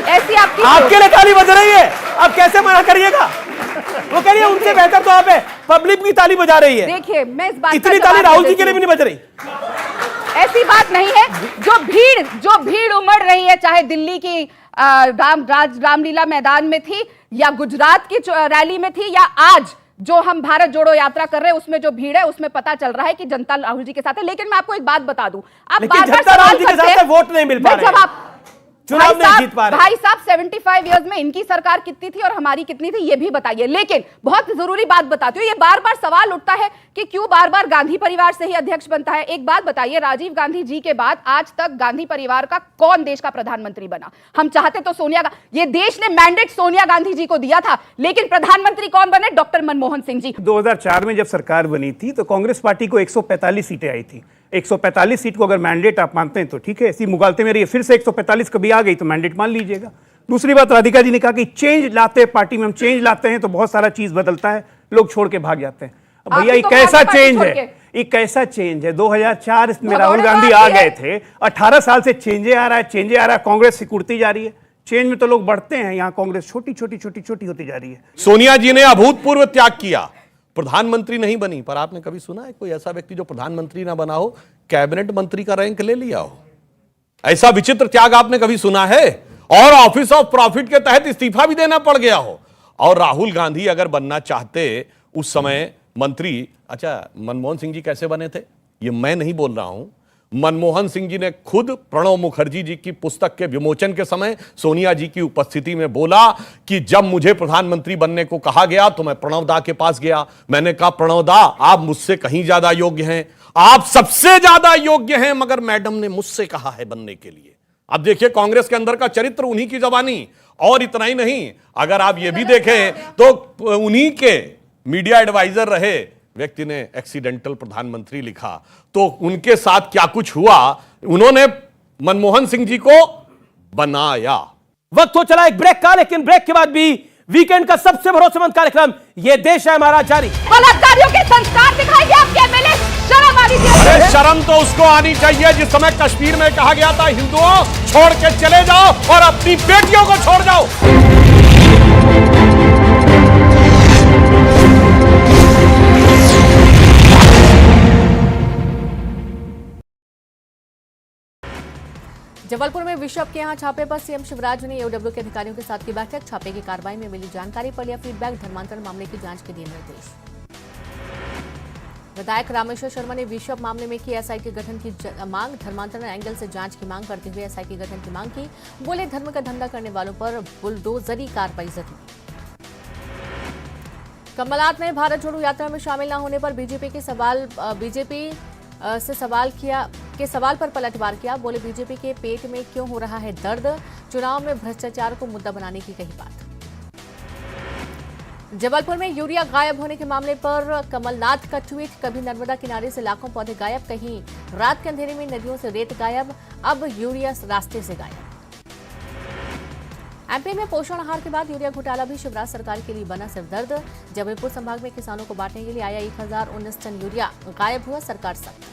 ऐसी आपकी आपके लिए ताली बज रही है, आप कैसे मना करिएगा? वो कह रही है उनसे बेहतर तो आप है, पब्लिक की ताली बजा रही है। देखिए, मैं इस बात इतनी का ताली जवाब राहुल दे जी के लिए भी देती नहीं बज रही। हूं। ऐसी बात नहीं है। जो भीड़ उमड़ रही है, चाहे दिल्ली की रामलीला मैदान में थी, या गुजरात की रैली में थी, या आज जो हम भारत जोड़ो यात्रा कर रहे हैं उसमें जो भीड़ है, उसमें पता चल रहा है कि जनता राहुल जी के साथ है। लेकिन मैं आपको एक बात बता दूं, आप लेकिन बार-बार जनता राहुल जी के सवाल साथ करते है, वोट नहीं मिल पा मैं रहे हैं। जवाब चुनाव नहीं जीत पा रहे। भाई साहब 75 इयर्स में इनकी सरकार कितनी थी और हमारी कितनी थी, ये भी बताइए। लेकिन बहुत जरूरी बात बताती हूँ, ये बार बार सवाल उठता है कि क्यों बार बार गांधी परिवार से ही अध्यक्ष बनता है। एक बात बताइए, राजीव गांधी जी के बाद आज तक गांधी परिवार का कौन देश का प्रधानमंत्री बना? हम चाहते तो सोनिया, ये देश ने मैंडेट सोनिया गांधी जी को दिया था, लेकिन प्रधानमंत्री कौन बने? डॉक्टर मनमोहन सिंह जी। 2004 में जब सरकार बनी थी तो कांग्रेस पार्टी को 145 सीटें आई थी। 145 सीट को अगर मैंडेट आप मानते हैं तो ठीक है, ऐसी मुगालते में रहिए। फिर से 145 कभी आ गई तो मैंडेट मान लीजिएगा। दूसरी बात राधिका जी ने कहा कि चेंज लाते हैं पार्टी में, हम चेंज लाते हैं तो बहुत सारा चीज बदलता है, लोग छोड़ के भाग जाते हैं। अब भैया ये कैसा चेंज है, ये कैसा चेंज है? 2004 में राहुल गांधी आ गए थे, 18 साल से चेंजे आ रहा है, चेंजे आ रहा है, कांग्रेस सिकुड़ती जा रही है। चेंज में तो लोग बढ़ते हैं, यहाँ कांग्रेस छोटी छोटी छोटी छोटी होती जा रही है। सोनिया जी ने अभूतपूर्व त्याग किया, प्रधानमंत्री नहीं बनी, पर आपने कभी सुना है कोई ऐसा व्यक्ति जो प्रधानमंत्री ना बना हो, कैबिनेट मंत्री का रैंक ले लिया हो? ऐसा विचित्र त्याग आपने कभी सुना है? और ऑफिस ऑफ प्रॉफिट के तहत इस्तीफा भी देना पड़ गया हो। और राहुल गांधी अगर बनना चाहते उस समय मंत्री, अच्छा मनमोहन सिंह जी कैसे बने थे ये मैं नहीं बोल रहा हूं, मनमोहन सिंह जी ने खुद प्रणब मुखर्जी जी की पुस्तक के विमोचन के समय सोनिया जी की उपस्थिति में बोला कि जब मुझे प्रधानमंत्री बनने को कहा गया तो मैं प्रणब दा के पास गया, मैंने कहा प्रणब दा आप मुझसे कहीं ज्यादा योग्य हैं, आप सबसे ज्यादा योग्य हैं, मगर मैडम ने मुझसे कहा है बनने के लिए। अब देखिए कांग्रेस के अंदर का चरित्र, उन्हीं की जबानी। और इतना ही नहीं, अगर आप ये भी देखें तो उन्हीं के मीडिया एडवाइजर रहे व्यक्ति ने एक्सीडेंटल प्रधानमंत्री लिखा, तो उनके साथ क्या कुछ हुआ, उन्होंने मनमोहन सिंह जी को बनाया। वक्त हो चला एक ब्रेक का, लेकिन ब्रेक के बाद भी वीकेंड का सबसे भरोसेमंद कार्यक्रम ये देश है हमारा जारी। बलात्कारियों के संस्कार दिखाएंगे आपके एमएलए, शर्म आनी चाहिए। अरे शर्म तो उसको आनी चाहिए जिस समय कश्मीर में कहा गया था हिंदुओं छोड़ के चले जाओ और अपनी बेटियों को छोड़ जाओ। जबलपुर में बिशप के यहां छापे पर सीएम शिवराज ने एओडब्ल्यू के अधिकारियों के साथ की बैठक, छापे की कार्रवाई में मिली जानकारी पर लिया फीडबैक, धर्मांतरण मामले की जांच के दिए निर्देश। विधायक रामेश्वर शर्मा ने बिशप मामले में की एसआईटी गठन की मांग, धर्मांतरण एंगल से जांच की मांग करते हुए एसआईटी गठन की मांग की, बोले धर्म का धंधा करने वालों पर बुलडोजरी कार्रवाई जरूरी। कमलनाथ ने भारत जोड़ो यात्रा में शामिल न होने पर बीजेपी से सवाल पर पलटवार किया, बोले बीजेपी के पेट में क्यों हो रहा है दर्द, चुनाव में भ्रष्टाचार को मुद्दा बनाने की कही बात। जबलपुर में यूरिया गायब होने के मामले पर कमलनाथ का ट्वीट, कभी नर्मदा किनारे से लाखों पौधे गायब, कहीं रात के अंधेरे में नदियों से रेत गायब, अब यूरिया रास्ते से गायब। एमपी में पोषण आहार के बाद यूरिया घोटाला भी शिवराज सरकार के लिए बना सिरदर्द, जबलपुर संभाग में किसानों को बांटने के लिए आया 1019 टन यूरिया, गायब हुआ सरकार सख्त।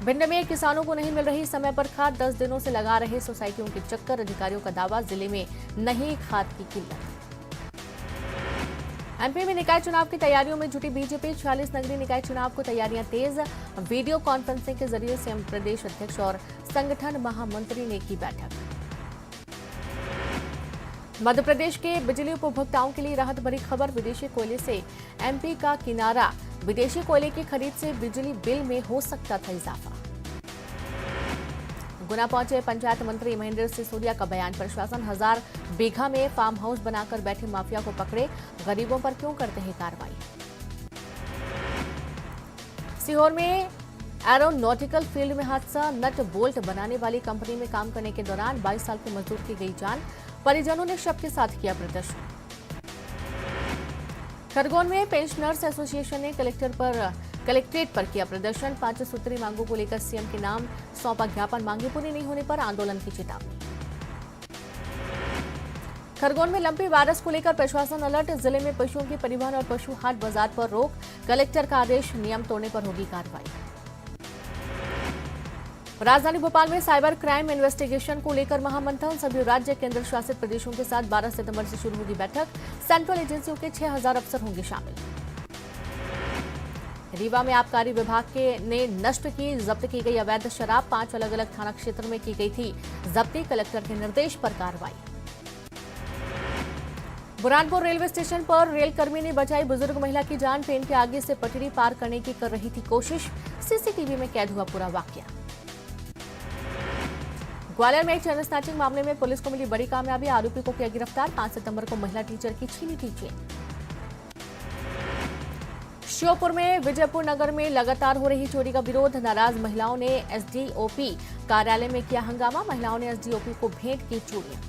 भिंड में किसानों को नहीं मिल रही समय पर खाद, 10 दिनों से लगा रहे सोसाइटियों के चक्कर, अधिकारियों का दावा जिले में नहीं खाद की किल्लत। एमपी में निकाय चुनाव की तैयारियों में जुटी बीजेपी, 46 नगरीय निकाय चुनाव को तैयारियां तेज, वीडियो कॉन्फ्रेंसिंग के जरिए सीएम प्रदेश अध्यक्ष और संगठन महामंत्री ने की बैठक। मध्य प्रदेश के बिजली उपभोक्ताओं के लिए राहत भरी खबर, विदेशी कोयले से एमपी का किनारा, विदेशी कोयले की खरीद से बिजली बिल में हो सकता था इजाफा। गुना पहुंचे पंचायत मंत्री महेंद्र सिसोदिया का बयान, प्रशासन 1000 बीघा में फार्म हाउस बनाकर बैठे माफिया को पकड़े, गरीबों पर क्यों करते हैं कार्रवाई। सीहोर में एरोनॉटिकल फील्ड में हादसा, नट बोल्ट बनाने वाली कंपनी में काम करने के दौरान 22 साल के मजदूर की गई जान, परिजनों ने शव के साथ किया प्रदर्शन। खरगोन में पेंशनर्स एसोसिएशन ने कलेक्ट्रेट पर किया प्रदर्शन, 5 सूत्री मांगों को लेकर सीएम के नाम सौंपा ज्ञापन, मांगे पूरी नहीं होने पर आंदोलन की चेतावनी। खरगोन में लंपी वायरस को लेकर प्रशासन अलर्ट, जिले में पशुओं के परिवहन और पशु हाट बाजार पर रोक, कलेक्टर का आदेश, नियम तोड़ने पर होगी कार्रवाई। राजधानी भोपाल में साइबर क्राइम इन्वेस्टिगेशन को लेकर महामंथन, सभी राज्य केंद्र शासित प्रदेशों के साथ 12 सितंबर से शुरू होगी बैठक, सेंट्रल एजेंसियों के 6000 अफसर होंगे शामिल। रीवा में आबकारी विभाग ने नष्ट की, जब्त की गई अवैध शराब, 5 अलग अलग थाना क्षेत्र में की गई थी जब्ती, कलेक्टर के निर्देश पर कार्रवाई। बुरहानपुर रेलवे स्टेशन पर रेलकर्मी ने बचाई बुजुर्ग महिला की जान, ट्रेन के आगे से पटरी पार करने की कर रही थी कोशिश, सीसीटीवी में कैद हुआ पूरा वाकया। ग्वालियर में एक चैन स्नैचिंग मामले में पुलिस को मिली बड़ी कामयाबी, आरोपी को किया गिरफ्तार, 5 सितंबर को महिला टीचर की छीनी थी चेन। श्योपुर में विजयपुर नगर में लगातार हो रही चोरी का विरोध, नाराज महिलाओं ने एसडीओपी कार्यालय में किया हंगामा, महिलाओं ने एसडीओपी को भेंट की चूड़ियां।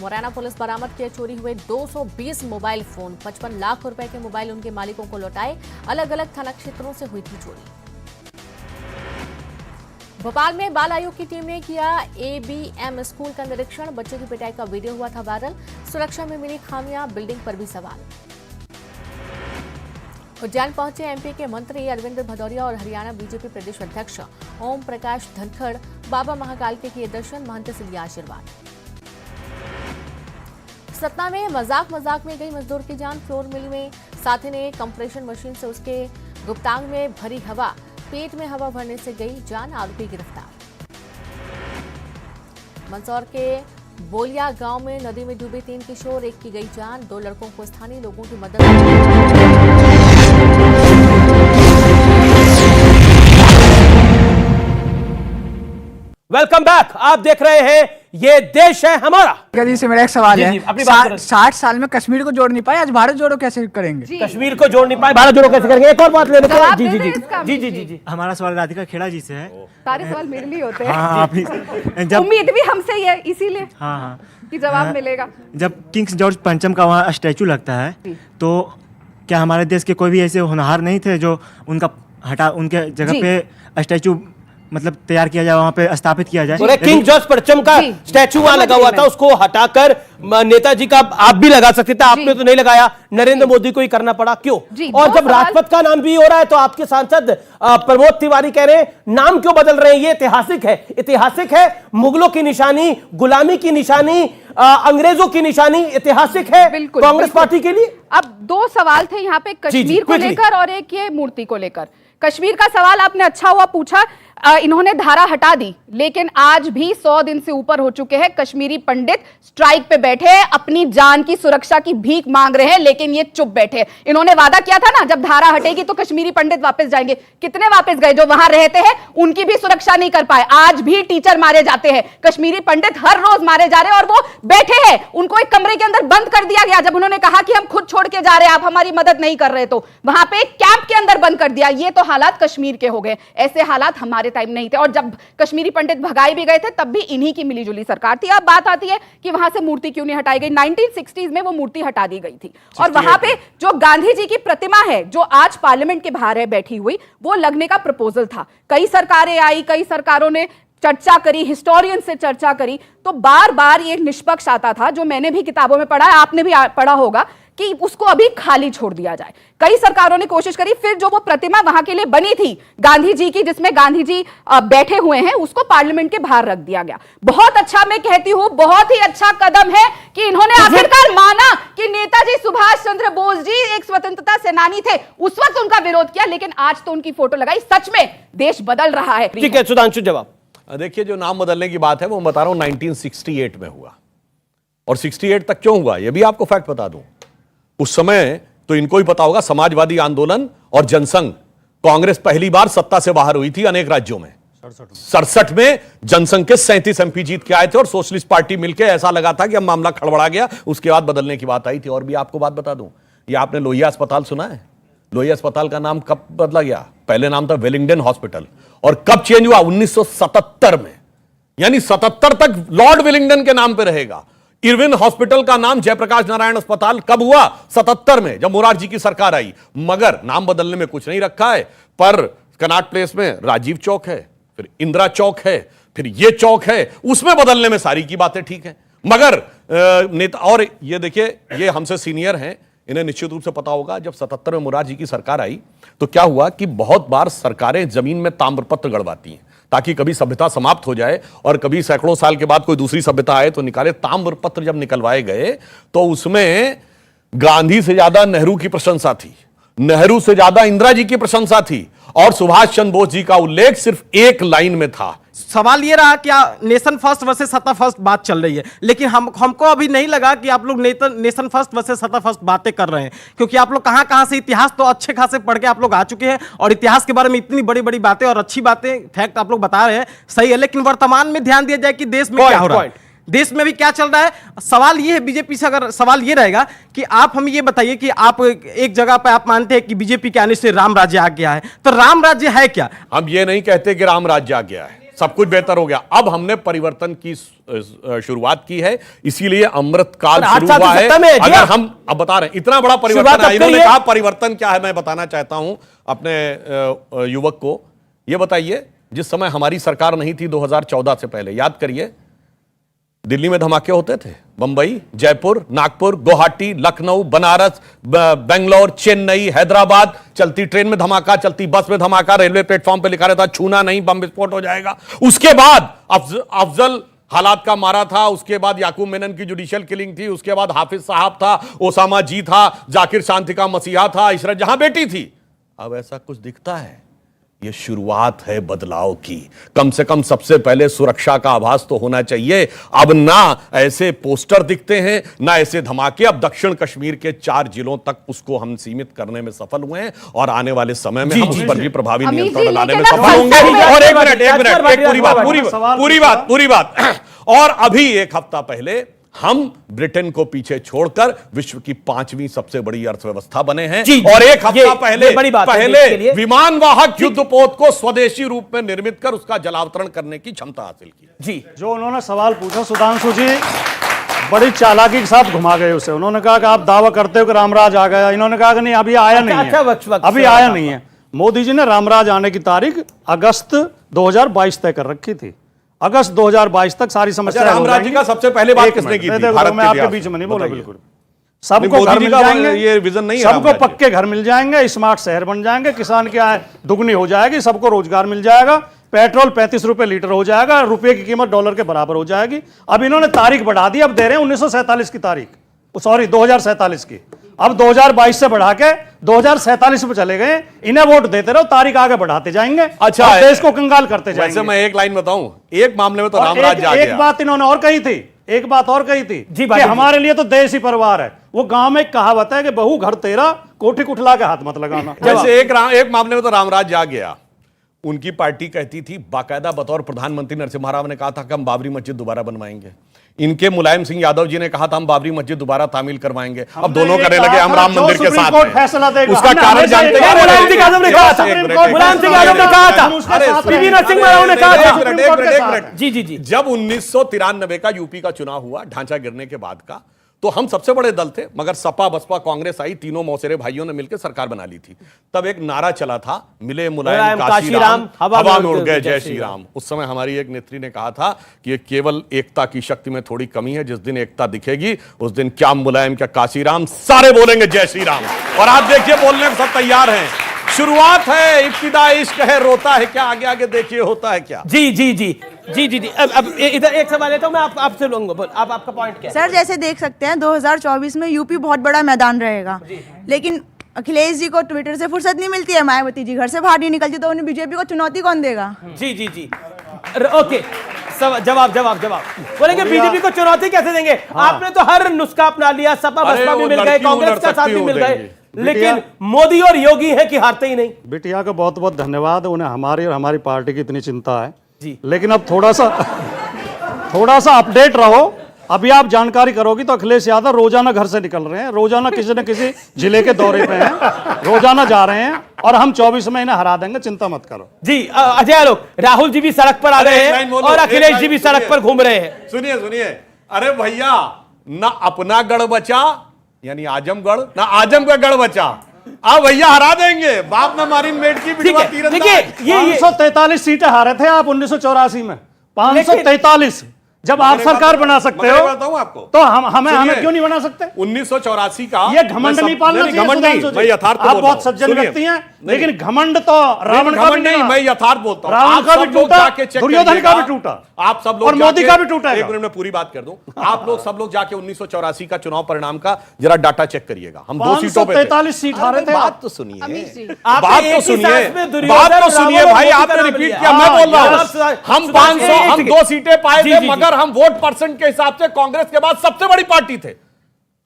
मुरैना पुलिस बरामद किए चोरी हुए 220 मोबाइल फोन, 55 लाख रुपए के मोबाइल उनके मालिकों को लौटाए, अलग अलग थाना क्षेत्रों से हुई थी चोरी। भोपाल में बाल आयोग की टीम ने किया ABM स्कूल का निरीक्षण। बच्चे की पिटाई का वीडियो हुआ था वायरल। सुरक्षा में मिली खामियां, बिल्डिंग पर भी सवाल। उज्जैन पहुंचे MP के मंत्री अरविंद भदौरिया और हरियाणा बीजेपी प्रदेश अध्यक्ष ओम प्रकाश धनखड़। बाबा महाकाल के किए दर्शन, महंत से लिया आशीर्वाद। सतना में मजाक में गई मजदूर की जान। फ्लोर मिल में साथी ने कंप्रेशन मशीन से उसके गुप्तांग में भरी हवा, पेट में हवा भरने से गई जान। आरोपी गिरफ्तार। मंदसौर के बोलिया गांव में नदी में डूबे 3 किशोर, एक की गई जान। 2 लड़कों को स्थानीय लोगों की मदद। Welcome back. आप देख रहे हैं ये देश है हमारा। जी से मेरा एक सवाल जी, है। जी, अपनी बात करें। 60 साल में कश्मीर को जोड़ नहीं पाए, आज भारत जोड़ो कैसे करेंगे? कश्मीर को जोड़ नहीं पाए, भारत जोड़ो कैसे करेंगे? एक और बात ले लेते हैं। जवाब जी दे जी दें जी इसका? जी जी जी जी हमारा सवाल राधिका खेड़ा जी से है। सारे सवाल मेरे लिए होते हैं। हाँ, आप जब उम्मीद भी हमसे ही है, इसीलिए हाँ कि जवाब मिलेगा। जब किंग्स जॉर्ज पंचम का वहाँ स्टैचू लगता है, तो क्या हमारे देश के कोई भी ऐसे होनहार नहीं थे जो उनके जगह पे स्टैचू मतलब तैयार किया जाए, वहाँ पे स्थापित किया जाए? किंग जॉर्ज परचम का स्टैचू वहां लगा हुआ था, उसको हटाकर नेताजी का आप भी लगा सकते थे, आपने तो नहीं लगाया। नरेंद्र मोदी को ही करना पड़ा, क्यों? और जब राजपथ का नाम भी हो रहा है तो आपके सांसद प्रमोद तिवारी कह रहे हैं नाम क्यों बदल रहे हैं? ये ऐतिहासिक है, ऐतिहासिक है। मुगलों की निशानी, गुलामी की निशानी, अंग्रेजों की निशानी ऐतिहासिक है कांग्रेस पार्टी के लिए। अब 2 सवाल थे यहाँ पे, कश्मीर को लेकर और एक ये मूर्ति को लेकर। कश्मीर का सवाल आपने अच्छा हुआ पूछा। इन्होंने धारा हटा दी, लेकिन आज भी 100 दिन से ऊपर हो चुके हैं। कश्मीरी पंडित स्ट्राइक पे बैठे हैं, अपनी जान की सुरक्षा की भीख मांग रहे हैं, लेकिन ये चुप बैठे। इन्होंने वादा किया था ना, जब धारा हटेगी तो कश्मीरी पंडित वापस जाएंगे। कितने वापस गए? जो वहां रहते हैं उनकी भी सुरक्षा नहीं कर पाए। आज भी टीचर मारे जाते हैं, कश्मीरी पंडित हर रोज मारे जा रहे हैं, और वो बैठे हैं। उनको एक कमरे के अंदर बंद कर दिया गया। जब उन्होंने कहा कि हम खुद छोड़ के जा रहे हैं, आप हमारी मदद नहीं कर रहे, तो वहां पे कैंप के अंदर बंद कर दिया। ये तो हालात कश्मीर के हो गए। ऐसे हालात हमारे टाइम नहीं थे, और जब कश्मीरी पंडित भगाए भी गए थे तब भी इन्हीं की मिलीजुली सरकार थी। अब बात आती है कि वहां से मूर्ति क्यों नहीं हटाई गई। 1960s में वो मूर्ति हटा दी गई थी, और वहां पे जो गांधी जी की प्रतिमा है, जो आज पार्लियामेंट के बाहर है बैठी हुई, वो लगने का प्रपोजल था। कई सरकारें आई, कई सरकारों ने चर्चा करी, हिस्टोरियन से चर्चा करी, तो बार बार ये निष्पक्ष आता था, जो मैंने भी किताबों में पढ़ा है, आपने भी पढ़ा होगा, कि उसको अभी खाली छोड़ दिया जाए। कई सरकारों ने कोशिश करी, फिर जो वो प्रतिमा वहां के लिए बनी थी गांधी जी की, जिसमें गांधी जी बैठे हुए हैं, उसको पार्लियामेंट के बाहर रख दिया गया। बहुत अच्छा, मैं कहती हूं बहुत ही अच्छा कदम है कि इन्होंने आखिरकार माना कि नेताजी सुभाष चंद्र बोस जी एक स्वतंत्रता सेनानी थे। उस वक्त उनका विरोध किया, लेकिन आज तो उनकी फोटो लगाई। सच में देश बदल रहा है। ठीक है सुधांशु, जवाब देखिए। जो नाम बदलने की बात है वो बता रहा हूं 1968 में हुआ, और 68 तक क्यों हुआ ये भी आपको फैक्ट बता दूं। उस समय तो इनको ही पता होगा, समाजवादी आंदोलन और जनसंघ, कांग्रेस पहली बार सत्ता से बाहर हुई थी अनेक राज्यों में। 67 में जनसंघ के 37 MP जीत के आए थे, और सोशलिस्ट पार्टी मिलकर ऐसा लगा था कि अब मामला खड़बड़ा गया। उसके बाद बदलने की बात आई थी। और भी आपको बात बता दूं, ये आपने लोहिया अस्पताल सुना है? लोहिया अस्पताल का नाम कब बदला गया? पहले नाम था वेलिंगडन हॉस्पिटल, और कब चेंज हुआ? 1977 में, यानी 77 तक लॉर्ड वेलिंगडन के नाम पे रहेगा। इरविन हॉस्पिटल का नाम जयप्रकाश नारायण अस्पताल कब हुआ? 77 में, जब मोरारजी की सरकार आई। मगर नाम बदलने में कुछ नहीं रखा है, पर कनॉट प्लेस में राजीव चौक है, फिर इंदिरा चौक है, फिर ये चौक है, उसमें बदलने में सारी की बातें ठीक है। मगर नेता, और ये देखिए, ये हमसे सीनियर हैं, इन्हें निश्चित रूप से पता होगा, जब 77 में मोरारजी की सरकार आई तो क्या हुआ कि बहुत बार सरकारें जमीन में ताम्रपत्र गड़वाती हैं ताकि कभी सभ्यता समाप्त हो जाए, और कभी सैकड़ों साल के बाद कोई दूसरी सभ्यता आए तो निकाले। ताम्रपत्र जब निकलवाए गए तो उसमें गांधी से ज्यादा नेहरू की प्रशंसा थी, नेहरू से ज्यादा इंदिरा जी की प्रशंसा थी, और सुभाष चंद्र बोस जी का उल्लेख सिर्फ एक लाइन में था। सवाल ये रहा कि नेशन फर्स्ट वर्सेस सत्ता फर्स्ट बात चल रही है, लेकिन हमको अभी नहीं लगा कि आप लोग नेशन फर्स्ट वर्सेस सत्ता फर्स्ट बातें कर रहे हैं, क्योंकि आप लोग कहां से इतिहास तो अच्छे खासे पढ़ के आप लोग आ चुके हैं, और इतिहास के बारे में इतनी बड़ी बड़ी बातें और अच्छी बातें फैक्ट आप लोग बता रहे हैं, सही है। लेकिन वर्तमान में ध्यान दिया जाए कि देश में क्या हो रहा है, देश में भी क्या चल रहा है। सवाल ये है बीजेपी से, अगर सवाल ये रहेगा कि आप हमें ये बताइए कि आप एक जगह पे आप मानते हैं कि बीजेपी के आने से राम राज्य आ गया है, तो राम राज्य है क्या? हम ये नहीं कहते कि राम राज्य आ गया है, सब कुछ बेहतर हो गया। अब हमने परिवर्तन की शुरुआत की है, इसीलिए अमृतकाल शुरू हुआ है। अगर हम अब बता रहे हैं इतना बड़ा परिवर्तन है, इन्होंने कहा परिवर्तन क्या है, मैं बताना चाहता हूं अपने युवक को। ये बताइए जिस समय हमारी सरकार नहीं थी 2014 से पहले, याद करिए, दिल्ली में धमाके होते थे, बंबई, जयपुर, नागपुर, गुवाहाटी, लखनऊ, बनारस, बेंगलोर, चेन्नई, हैदराबाद, चलती ट्रेन में धमाका, चलती बस में धमाका, रेलवे प्लेटफॉर्म पे लिखा रहता छूना नहीं, बम विस्फोट हो जाएगा। उसके बाद अफजल हालात का मारा था, उसके बाद याकूब मेनन की जुडिशियल किलिंग थी, उसके बाद हाफिज साहब था, ओसामा जी था, जाकिर शांति का मसीहा था, इशरत जहां बेटी थी। अब ऐसा कुछ दिखता है? यह शुरुआत है बदलाव की। कम से कम सबसे पहले सुरक्षा का आभास तो होना चाहिए। अब ना ऐसे पोस्टर दिखते हैं, ना ऐसे धमाके। अब दक्षिण कश्मीर के 4 जिलों तक उसको हम सीमित करने में सफल हुए हैं और आने वाले समय में हम उस पर भी प्रभावी नियंत्रण लाने में सफल होंगे। और एक मिनट, पूरी बात और अभी एक हफ्ता पहले हम ब्रिटेन को पीछे छोड़कर विश्व की 5वीं सबसे बड़ी अर्थव्यवस्था बने हैं। और एक हफ्ता पहले विमान वाहक युद्धपोत को स्वदेशी रूप में निर्मित कर उसका जलावतरण करने की क्षमता हासिल की। जी, जो उन्होंने सवाल पूछा सुधांशु जी, बड़ी चालाकी के साथ घुमा गए उसे। उन्होंने कहा कि आप दावा करते हो कि रामराज आ गया, इन्होंने कहा कि नहीं, अभी आया नहीं है, अभी आया नहीं है। मोदी जी ने रामराज आने की तारीख अगस्त 2022 तय कर रखी थी। अगस्त 2022 तक सारी समस्या रामराज जी का सबसे पहले बात किसने की थी? भारत मैं आपके बीच में नहीं बोला, बिल्कुल। सबको घर मिल जाएंगे, ये विजन नहीं है, सबको पक्के घर मिल जाएंगे, स्मार्ट शहर बन जाएंगे, किसान की आय दुगनी हो जाएगी, सबको रोजगार मिल जाएगा, पेट्रोल 35 रुपए लीटर हो जाएगा, रुपए की कीमत डॉलर के बराबर हो जाएगी। अब इन्होंने तारीख बढ़ा दी, अब दे रहे हैं 1947 की तारीख, सॉरी 2047 की। अब 2022 से बढ़ा के 2047 पे चले गए। इन्हें वोट देते रहो, तारीख आगे बढ़ाते जाएंगे। अच्छा, देश को कंगाल करते जाएंगे। वैसे मैं एक लाइन बताऊं, एक मामले में तो रामराज आ गया। एक बात इन्होंने और कही थी, एक बात और कही थी कि हमारे लिए तो देश ही परिवार है। वो गांव में एक कहावत है कि बहू घर तेरा, कोठी कुठला के हाथ मत लगाना। जैसे एक मामले में तो रामराज आ गया। उनकी पार्टी कहती थी, बाकायदा बतौर प्रधानमंत्री नरसिम्हा राव ने कहा था कि हम बाबरी मस्जिद दोबारा बनवाएंगे। इनके मुलायम सिंह यादव जी ने कहा था हम बाबरी मस्जिद दोबारा तामील करवाएंगे। अब दोनों करने लगे हम राम मंदिर के साथ हैं। उसका कारण जानते हैं? मुलायम सिंह यादव ने कहा था, मुलायम सिंह यादव ने कहा था, पीवी नरसिम्हा राव ने कहा था। जी जी जी, जब 1993 का यूपी का चुनाव हुआ, ढांचा गिरने के बाद का, तो हम सबसे बड़े दल थे, मगर सपा बसपा कांग्रेस आई, तीनों मौसेरे भाइयों ने मिलकर सरकार बना ली थी। तब एक नारा चला था, मिले मुलायम काशीराम, हवा में उड़ गए जय श्री राम। उस समय हमारी एक नेत्री ने कहा था कि ये केवल एकता की शक्ति में थोड़ी कमी है, जिस दिन एकता दिखेगी उस दिन क्या मुलायम क्या काशीराम, सारे बोलेंगे जय श्री राम। और आप देखिए, बोलने में सब तैयार हैं। शुरुआत है, इब्तिदा इश्क है, रोता है क्या, आगे आगे देखिए होता है क्या। जी जी जी जी जी जी, अब इधर एक सवाल लेता हूं मैं आपसे लूंगा। आप आपका पॉइंट क्या है? सर, जैसे देख सकते हैं 2024 में यूपी बहुत बड़ा मैदान रहेगा, लेकिन अखिलेश जी को ट्विटर से फुर्सत नहीं मिलती है, मायावती जी घर से बाहर नहीं निकलती, तो उन्हें बीजेपी को चुनौती कौन देगा? जी जी जी, ओके, जवाब बोलेंगे बीजेपी को चुनौती कैसे देंगे? आपने तो हर नुस्खा अपना लिया, सपा बसपा भी मिल गए, कांग्रेस का साथ भी मिल गए, लेकिन मोदी और योगी है कि हारते ही नहीं। बिटिया को बहुत बहुत धन्यवाद, उन्हें हमारी और हमारी पार्टी की इतनी चिंता है जी। लेकिन अब थोड़ा सा अपडेट रहो। अभी आप जानकारी करोगी तो अखिलेश यादव रोजाना घर से निकल रहे हैं, रोजाना किसी न किसी जिले के दौरे पे हैं, रोजाना जा रहे हैं, और हम 24 में इन्हें हरा देंगे, चिंता मत करो जी। अजय आलोक, राहुल जी भी सड़क पर आ गए हैं और अखिलेश जी भी सड़क पर घूम रहे हैं। सुनिए, अरे भैया, ना अपना गढ़ बचा यानी आजमगढ़, ना आजम का गढ़ बचा। आप भैया हरा देंगे, बाप ना मारी मेट की बिटवा तीरंदाज। देखिए, 543 सीटें हारे थे आप 1984 में, 543। जब आप सरकार बना सकते हो आपको, तो हमें क्यों नहीं बना सकते? 1984 का ये घमंड नहीं पालना चाहिए। घमंड नहीं, मैं यथार्थ आप बहुत सज्जन व्यक्ति हैं, लेकिन घमंड तो रावण का भी नहीं, मैं यथार्थ बोलता हूं। रावण का भी टूटा, दुर्योधन का भी टूटा, आप सब लोग, और मोदी का भी टूटा। एक मिनट में पूरी बात कर दूं। आप लोग सब लोग जाके 1984 का चुनाव परिणाम का जरा डाटा चेक करिएगा। हम 2 सीटों पे 543 सीट हारे थे। बात तो सुनिए भाई, आपने रिपीट किया, मैं बोल रहा हूं। हम 500, हम 2 सीटें पाए थे, मगर हम वोट परसेंट के हिसाब से कांग्रेस के बाद सबसे बड़ी पार्टी थे।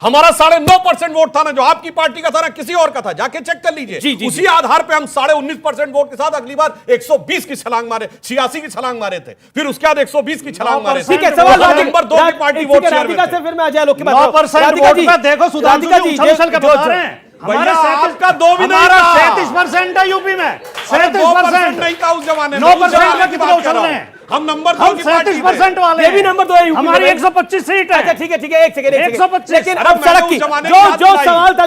हमारा 9.5% वोट था ना, जो आपकी पार्टी का था ना किसी और का था, जाके चेक कर लीजिए। उसी आधार पे हम 19.5% वोट के साथ अगली बार 120 की छलांग मारे, 86 की छलांग मारे थे, फिर उसके बाद 120 की छलांग मारे। ठीक है, सवाल नंबर 2 की पार्टी वोट शेयर में से फिर मैं अजय आलोक की बात 9% वोट पे देखो, सुधांशु जी उछल के बता रहे हैं। भैया आपका 2 भी नहीं था, 37% है यूपी में, 37% नहीं था उस जमाने में। 9% का कितना उछल रहे हैं? हम नंबर 2 की पार्टी 37% वाले, ये भी नंबर 2 है यूपी में। हमारी 125 सीट है। अच्छा ठीक है, एक सेकंड, 125। लेकिन अब सड़क की जो सवाल था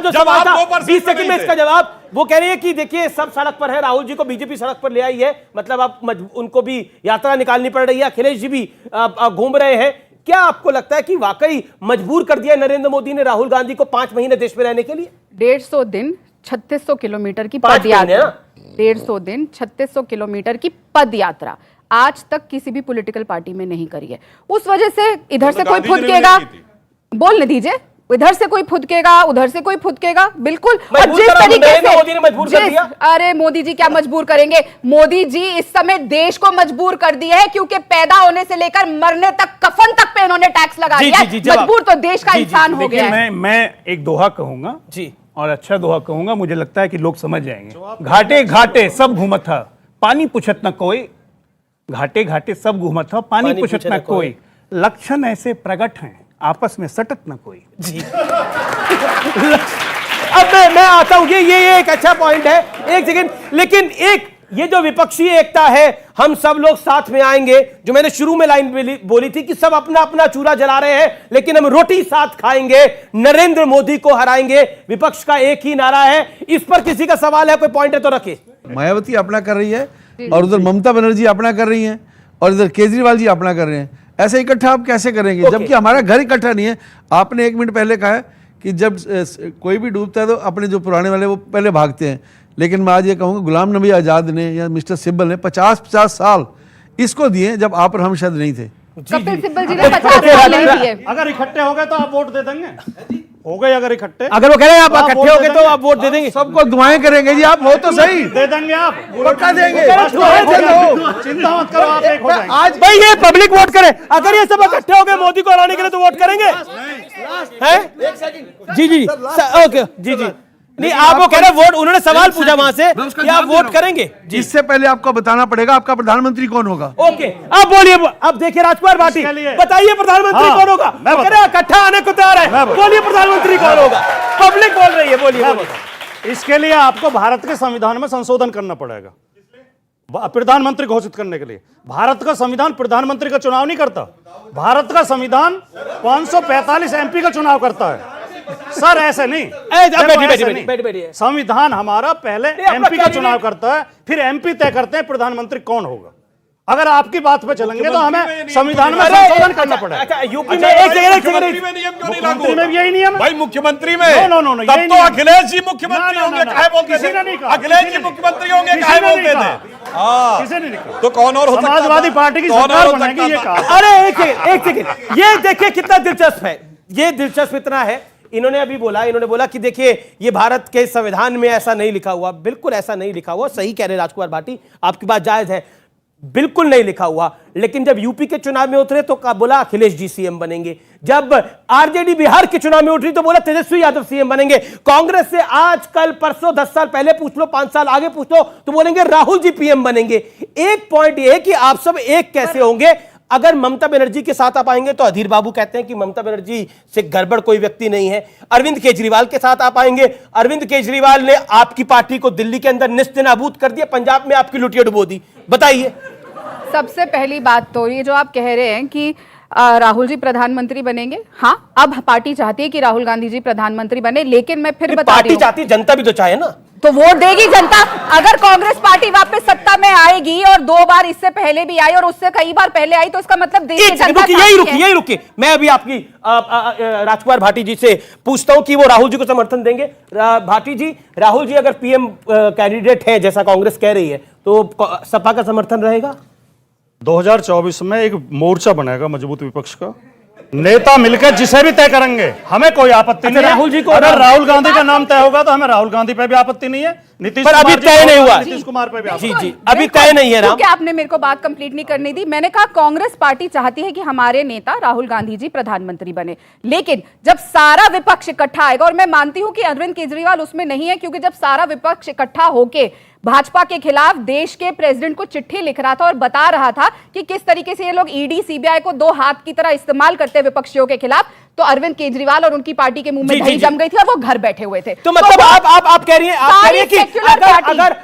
20 सेकंड में इसका जवाब वो कह रही है कि देखिए सब सड़क पर है, राहुल जी को बीजेपी सड़क पर ले आई है, मतलब अब उनको भी यात्रा निकालनी पड़ रही है, अखिलेश जी भी घूम रहे हैं। क्या आपको लगता है कि वाकई मजबूर कर दिया नरेंद्र मोदी ने राहुल गांधी को 5 महीने देश में रहने के लिए? 150 दिन 3600 किलोमीटर की पद यात्रा, 150 दिन 3600 किलोमीटर की पद यात्रा आज तक किसी भी पॉलिटिकल पार्टी में नहीं करी है। उस वजह से इधर से कोई फुदकेगा, बोलने दीजिए, इधर से कोई फुदकेगा, उधर से कोई फुदकेगा, बिल्कुल। और जिस तरीके से मोदी ने मजबूर कर दिया। अरे मोदी जी क्या मजबूर करेंगे, मोदी जी इस समय देश को मजबूर कर दिया है, क्योंकि पैदा होने से लेकर मरने तक, कफन तक पे इन्होंने टैक्स लगा दिया है। मजबूर तो देश का इंसान हो गया है। मैं एक दोहा कहूंगा जी, और अच्छा दोहा कहूंगा, मुझे लगता है कि लोग समझ जाएंगे। घाटे घाटे सब घूमत था, पानी पूछत न कोई, घाटे घाटे सब घूमत था, पानी पूछत न कोई, लक्षण ऐसे प्रकट हैं, आपस में सटत न कोई। जी अब मैं आता हूं, ये एक अच्छा पॉइंट है, एक सेकंड। लेकिन एक ये जो विपक्षी एकता है, हम सब लोग साथ में आएंगे, जो मैंने शुरू में लाइन बोली थी कि सब अपना अपना चूल्हा जला रहे हैं, लेकिन हम रोटी साथ खाएंगे, नरेंद्र मोदी को हराएंगे, विपक्ष का एक ही नारा है। इस पर किसी का सवाल है, कोई पॉइंट है तो रखे। मायावती अपना कर रही है और उधर ममता बनर्जी अपना कर रही हैं और इधर केजरीवाल जी अपना कर रहे हैं। ऐसे इकट्ठा आप कैसे करेंगे जबकि हमारा घर इकट्ठा नहीं है। आपने 1 मिनट पहले कहा कि जब कोई भी डूबता है तो अपने जो पुराने वाले वो पहले भागते हैं, लेकिन मैं आज ये कहूँगा गुलाम नबी आज़ाद ने या मिस्टर सिब्बल ने 50-50 साल इसको दिए जब आप और हम शायद नहीं थे। कपिल सिब्बल जी ने 50 साल नहीं दिए। अगर इकट्ठे हो गए तो आप वोट दे देंगे, हो गए अगर इकट्ठे, अगर वो कह रहे हैं आप इकट्ठे हो गए तो आप वोट दे देंगे, सबको दुआएं करेंगे जी, आप हो तो सही, दे देंगे, आप पक्का देंगे, चिंता मत करो, आप एक हो जाएंगे। आज भाई ये पब्लिक वोट करे, अगर ये सब इकट्ठे हो गए मोदी को हराने के लिए तो वोट करेंगे हैं? जी ओके जी नहीं, आप वो कह रहे वोट, उन्होंने सवाल पूछा वहां से कि आप वोट करेंगे। इससे पहले आपको बताना पड़ेगा आपका प्रधानमंत्री कौन होगा। ओके अब बोलिए, अब देखिए राजकुमार भाटी बताइए प्रधानमंत्री कौन होगा? इकट्ठा आने को तैयार है, बोलिए प्रधानमंत्री कौन होगा? पब्लिक बोल रही है, बोलिए। इसके लिए आपको भारत के संविधान में संशोधन करना पड़ेगा प्रधानमंत्री घोषित करने के लिए। भारत का संविधान प्रधानमंत्री का चुनाव नहीं करता, भारत का संविधान 545 MP का चुनाव करता है सर, ऐसे नहीं। संविधान हमारा पहले MP का चुनाव करता है, फिर MP तय करते हैं प्रधानमंत्री कौन होगा। अगर आपकी बात पे चलेंगे तो हमें संविधान में संशोधन करना पड़ेगा। यूपी में मुख्यमंत्री में यही नियम भाई, मुख्यमंत्री में नो तब तो अखिलेश जी मुख्यमंत्री होंगे, काहे बोलते थे? अखिलेश जी मुख्यमंत्री होंगे, काहे बोलते थे? किसी ने नहीं कहा। तो कौन और हो सकता? समाजवादी पार्टी की सरकार बनेगी, ये कहा। अरे एक सेकंड, ये देखिए कितना दिलचस्प है, ये दिलचस्प इतना है, इन्होंने बोला कि देखिए ये भारत के संविधान में ऐसा नहीं लिखा हुआ, बिल्कुल ऐसा नहीं लिखा हुआ। सही कह रहे राजकुमार भाटी, आपकी बात जायज है, बिल्कुल नहीं लिखा हुआ। लेकिन जब यूपी के चुनाव में उतरे तो बोला अखिलेश जी सीएम बनेंगे, जब आरजेडी बिहार के चुनाव में उतरी तो बोला तेजस्वी यादव सीएम बनेंगे। कांग्रेस से आज कल परसों 10 साल पहले पूछ लो, 5 साल आगे पूछ लो तो बोलेंगे राहुल जी पीएम बनेंगे। एक पॉइंट यह है कि आप सब एक कैसे होंगे? अगर ममता बनर्जी के साथ आप आएंगे तो अधीर बाबू कहते हैं कि ममता बनर्जी से गड़बड़ कोई व्यक्ति नहीं है। अरविंद केजरीवाल के साथ आप आएंगे, अरविंद केजरीवाल ने आपकी पार्टी को दिल्ली के अंदर निस्तेनाबूद कर दिया, पंजाब में आपकी लुटिया डुबो दी। बताइए। सबसे पहली बात तो ये जो आप कह रहे हैं कि राहुल जी प्रधानमंत्री बनेंगे, हाँ अब पार्टी चाहती है कि राहुल गांधी जी प्रधानमंत्री बने, लेकिन मैं फिर बता रही हूं, पार्टी चाहती है, जनता भी तो चाहे ना, तो वोट देगी जनता। अगर कांग्रेस पार्टी वापस सत्ता में आएगी और 2 बार इससे पहले भी आई और उससे कई बार पहले आई, तो इसका मतलब देश की जनता यही रुकी। मैं अभी आपकी राजकुमार भाटी जी से पूछता हूं कि वो राहुल जी को समर्थन देंगे। भाटी जी, राहुल जी अगर पीएम कैंडिडेट है जैसा कांग्रेस कह रही है तो सपा का समर्थन रहेगा? 2024 में एक मोर्चा बनेगा मजबूत विपक्ष का, नेता मिलकर जिसे भी तय करेंगे, हमें कोई आपत्ति नहीं है। राहुल जी को, अगर राहुल गांधी का नाम तय होगा तो हमें राहुल गांधी पे भी आपत्ति नहीं है, नीतीश पर अभी तय नहीं हुआ, नीतीश कुमार पे भी जी अभी तय नहीं है। क्योंकि आपने मेरे को बात कंप्लीट नहीं करने दी। मैंने कहा कांग्रेस पार्टी चाहती है कि हमारे नेता राहुल गांधी जी प्रधानमंत्री बने, लेकिन जब सारा विपक्ष इकट्ठा आएगा, और मैं मानती हूं कि अरविंद केजरीवाल उसमें नहीं है, क्योंकि जब सारा विपक्ष इकट्ठा होके भाजपा के खिलाफ देश के प्रेसिडेंट को चिट्ठी लिख रहा था और बता रहा था कि किस तरीके से ये लोग ईडी सीबीआई को 2 हाथ की तरह इस्तेमाल करते हैं विपक्षियों के खिलाफ, तो अरविंद केजरीवाल और उनकी पार्टी के मुंह में दही जम गई थी और वो घर बैठे हुए थे। तो मतलब आप कह रही हैं कि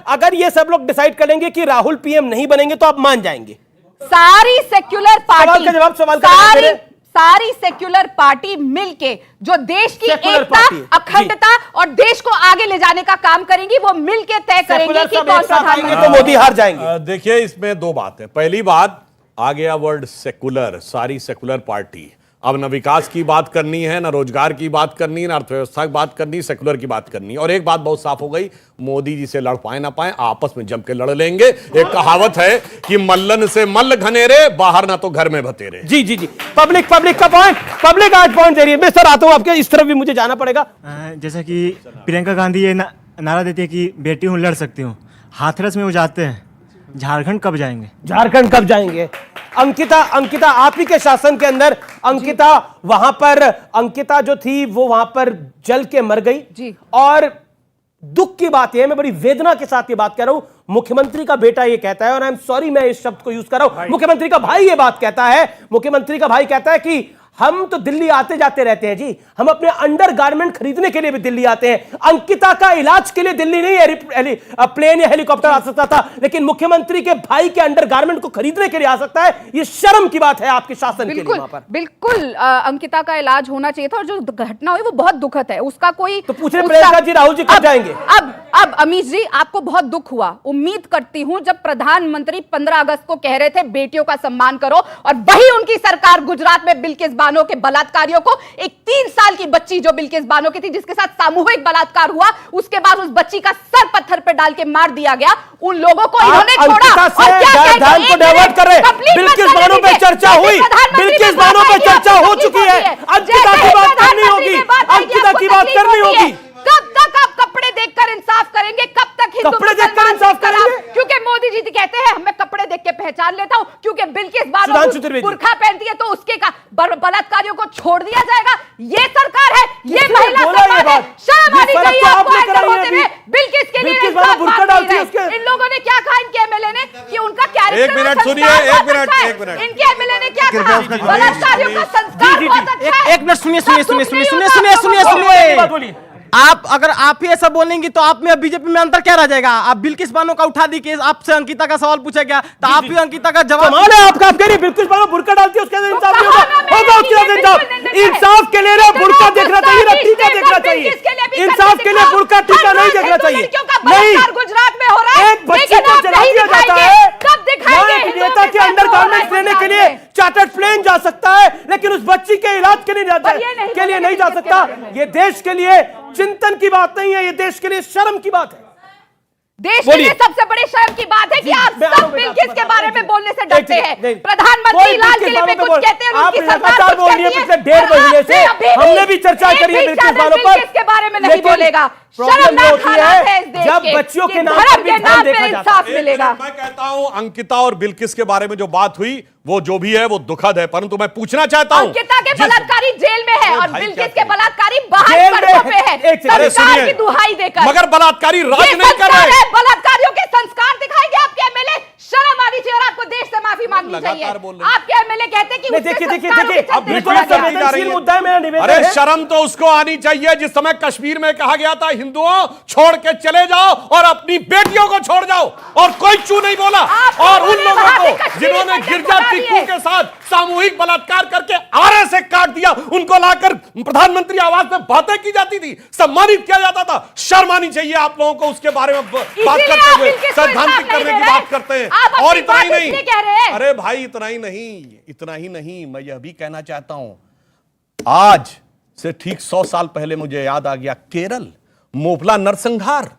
अगर ये सब लोग डिसाइड करेंगे कि राहुल पीएम नहीं बनेंगे तो आप मान जाएंगे? सारी सेक्युलर पार्टी, सारी सेक्युलर पार्टी मिलके जो देश की सेक्युलर एकता, पार्टी, अखंडता और देश को आगे ले जाने का काम करेंगी, वो मिलके तय करेंगे कि कौन प्रधानमंत्री। तो मोदी हार जाएंगे। देखिए, इसमें दो बात है। पहली बात, आ गया वर्ड सेकुलर, सारी सेकुलर पार्टी। अब न विकास की बात करनी है, न रोजगार की बात करनी है, न अर्थव्यवस्था की बात करनी, सेकुलर की बात करनी। और एक बात बहुत साफ हो गई, मोदी जी से लड़ पाए ना पाए, आपस में जम के लड़ लेंगे। एक कहावत है कि मल्लन से मल्ल घनेरे, बाहर ना तो घर में भतेरे। जी जी जी, पब्लिक का पॉइंट, पब्लिक आज पॉइंट दे रही है। मैं सर आता हूं आपके, इस तरफ भी मुझे जाना पड़ेगा। जैसा कि प्रियंका गांधी ये नारा देती है कि बेटी हूँ लड़ सकती हूँ, हाथरस में वो जाते हैं, झारखंड कब जाएंगे? झारखंड कब जाएंगे? अंकिता आप ही के शासन के अंदर अंकिता वहां पर, अंकिता जो थी वो वहां पर जल के मर गई जी। और दुख की बात यह, मैं बड़ी वेदना के साथ ये बात कह रहा हूं, मुख्यमंत्री का बेटा ये कहता है, और आई एम सॉरी मैं इस शब्द को यूज कर रहा हूं, मुख्यमंत्री का भाई ये बात कहता है, मुख्यमंत्री का भाई कहता है कि हम तो दिल्ली आते जाते रहते हैं जी, हम अपने अंडरगारमेंट खरीदने के लिए भी दिल्ली आते हैं। अंकिता का इलाज के लिए दिल्ली नहीं प्लेन या हेलीकॉप्टर आ सकता था, लेकिन मुख्यमंत्री के भाई के अंडरगारमेंट को खरीदने के लिए आ सकता है। ये शर्म की बात है आपके शासन के लिए वहां पर। बिल्कुल अंकिता का इलाज होना चाहिए था, और जो घटना हुई वो बहुत दुखद है, उसका कोई तो पूछ रहे प्रियंका जी राहुल जी कब जाएंगे? अब अमीश जी आपको बहुत दुख हुआ, उम्मीद करती हूं जब प्रधानमंत्री 15 अगस्त को कह रहे थे बेटियों का सम्मान करो, और वही उनकी सरकार गुजरात में बिल्किस बानो के बलात्कारियों को, एक 3 साल की बच्ची जो बिल्किस बानो की थी जिसके साथ सामूहिक बलात्कार हुआ, उसके बाद उस बच्ची का सर पत्थर पे डाल के मार दिया गया, उन लोगों को इन्होंने छोड़ा। और क्या ध्यान को डाइवर्ट कर रहे, बिल्किस बानो पे चर्चा हुई, बिल्किस बानो पे चर्चा हो चुकी है, अंकिता की बात करनी होगी, अंकिता की बात करनी होगी। कब तक आप कपड़े देखकर इंसाफ करेंगे? कब तक हिंदू कपड़े देखकर इंसाफ करेंगे? क्योंकि मोदी जी कहते हैं मैं कपड़े देख के पहचान लेता हूं, क्योंकि बिल्किस बानो बुर्खा पहनती है तो उसके बलात्कारियों को छोड़ दिया जाएगा। ये सरकार है, ये महिला सरकार है, शर्म आनी चाहिए आपको ऐसे होते हुए। बिल्किस के लिए बुर्खा डालती है उसके। इन लोगों ने क्या कहा इनके एमएलए ने कि उनका कैरेक्टर, एक मिनट सुनिए, एक मिनट इनके एमएलए ने क्या कहा? बलात्कारियों का संस्कार बहुत अच्छा है। एक मिनट सुनिए। आप अगर आप ही ऐसा बोलेंगे तो आप में बीजेपी में अंतर क्या रह जाएगा? आप बिल्किस बानो का उठा दी केस, आपसे अंकिता का सवाल पूछा गया तो आप भी अंकिता का जवाब कमाल है आपका। आप कह रही बिल्किस बानो बुर्का डालती है, उसके अंदर इंसाफ नहीं होगा उसके अंदर इंसाफ। इंसाफ के लिए बुर्का देखना चाहिए ना टीका देखना चाहिए? इंसाफ के लिए बुर्का टीका नहीं देखना चाहिए। नहीं, गुजरात में हो रहा है, एक बच्ची को जला दिया जाता है, नेता के अंडरगारमेंट्स लेने के लिए चार्टर्ड प्लेन जा सकता है, लेकिन उस बच्ची के इलाज के लिए नहीं जा सकता। ये देश के लिए चिंतन की बात नहीं है, ये देश के लिए शर्म की बात है। देश के लिए सबसे बड़ी शर्म की बात है कि आप सब बिल्किस के बारे में बोलने से डरते हैं। प्रधानमंत्री लाल किले पे कुछ कहते हैं, उनकी सरकार कुछ कहती है। पिछले 1.5 महीने से हमने भी चर्चा करी है बिल्किस बानो पर, के बारे में नहीं बोलेगा। शर्मनाक हालत है इस देश जब के, बच्चियों के नाम पर भी ध्यान देखा जाता है। मिलेगा। मैं कहता हूं अंकिता और बिल्किस के बारे में जो बात हुई वो जो भी है वो दुखद है, परंतु मैं पूछना चाहता हूं, अंकिता के बलात्कारी जेल में है और बिल्किस के बलात्कारी बाहर सड़कों पे है, सरकार की दुहाई देकर। मगर बलात्कारी राज नहीं कर रहे। बलात्कारियों के संस्कार दिखाएंगे आपके एमएलए। शर्म आनी चाहिए और आपको देश से माफी मांगनी चाहिए। आपके एमएलए कहते हैं कि देखिए मुद्दा है, मेरा निवेदन है। अरे शर्म तो उसको आनी चाहिए जिस समय कश्मीर में कहा गया था हिंदुओं छोड़ के चले जाओ और अपनी बेटियों को छोड़ जाओ, और कोई चू नहीं बोला। और उन लोगों को जिन्होंने गिरजा टिक्कू के साथ सामूहिक बलात्कार करके आरे से काट दिया, उनको लाकर प्रधानमंत्री आवास में बातें की जाती थी, सम्मानित किया जाता था। शर्म आनी चाहिए आप लोगों को उसके बारे में बात करते हुए, सैद्धांतिक करने की बात करते हैं। और इतना ही नहीं, अरे भाई इतना ही नहीं, मैं यह भी कहना चाहता हूं, आज से ठीक 100 साल पहले मुझे याद आ गया केरल मोपला नरसंहार,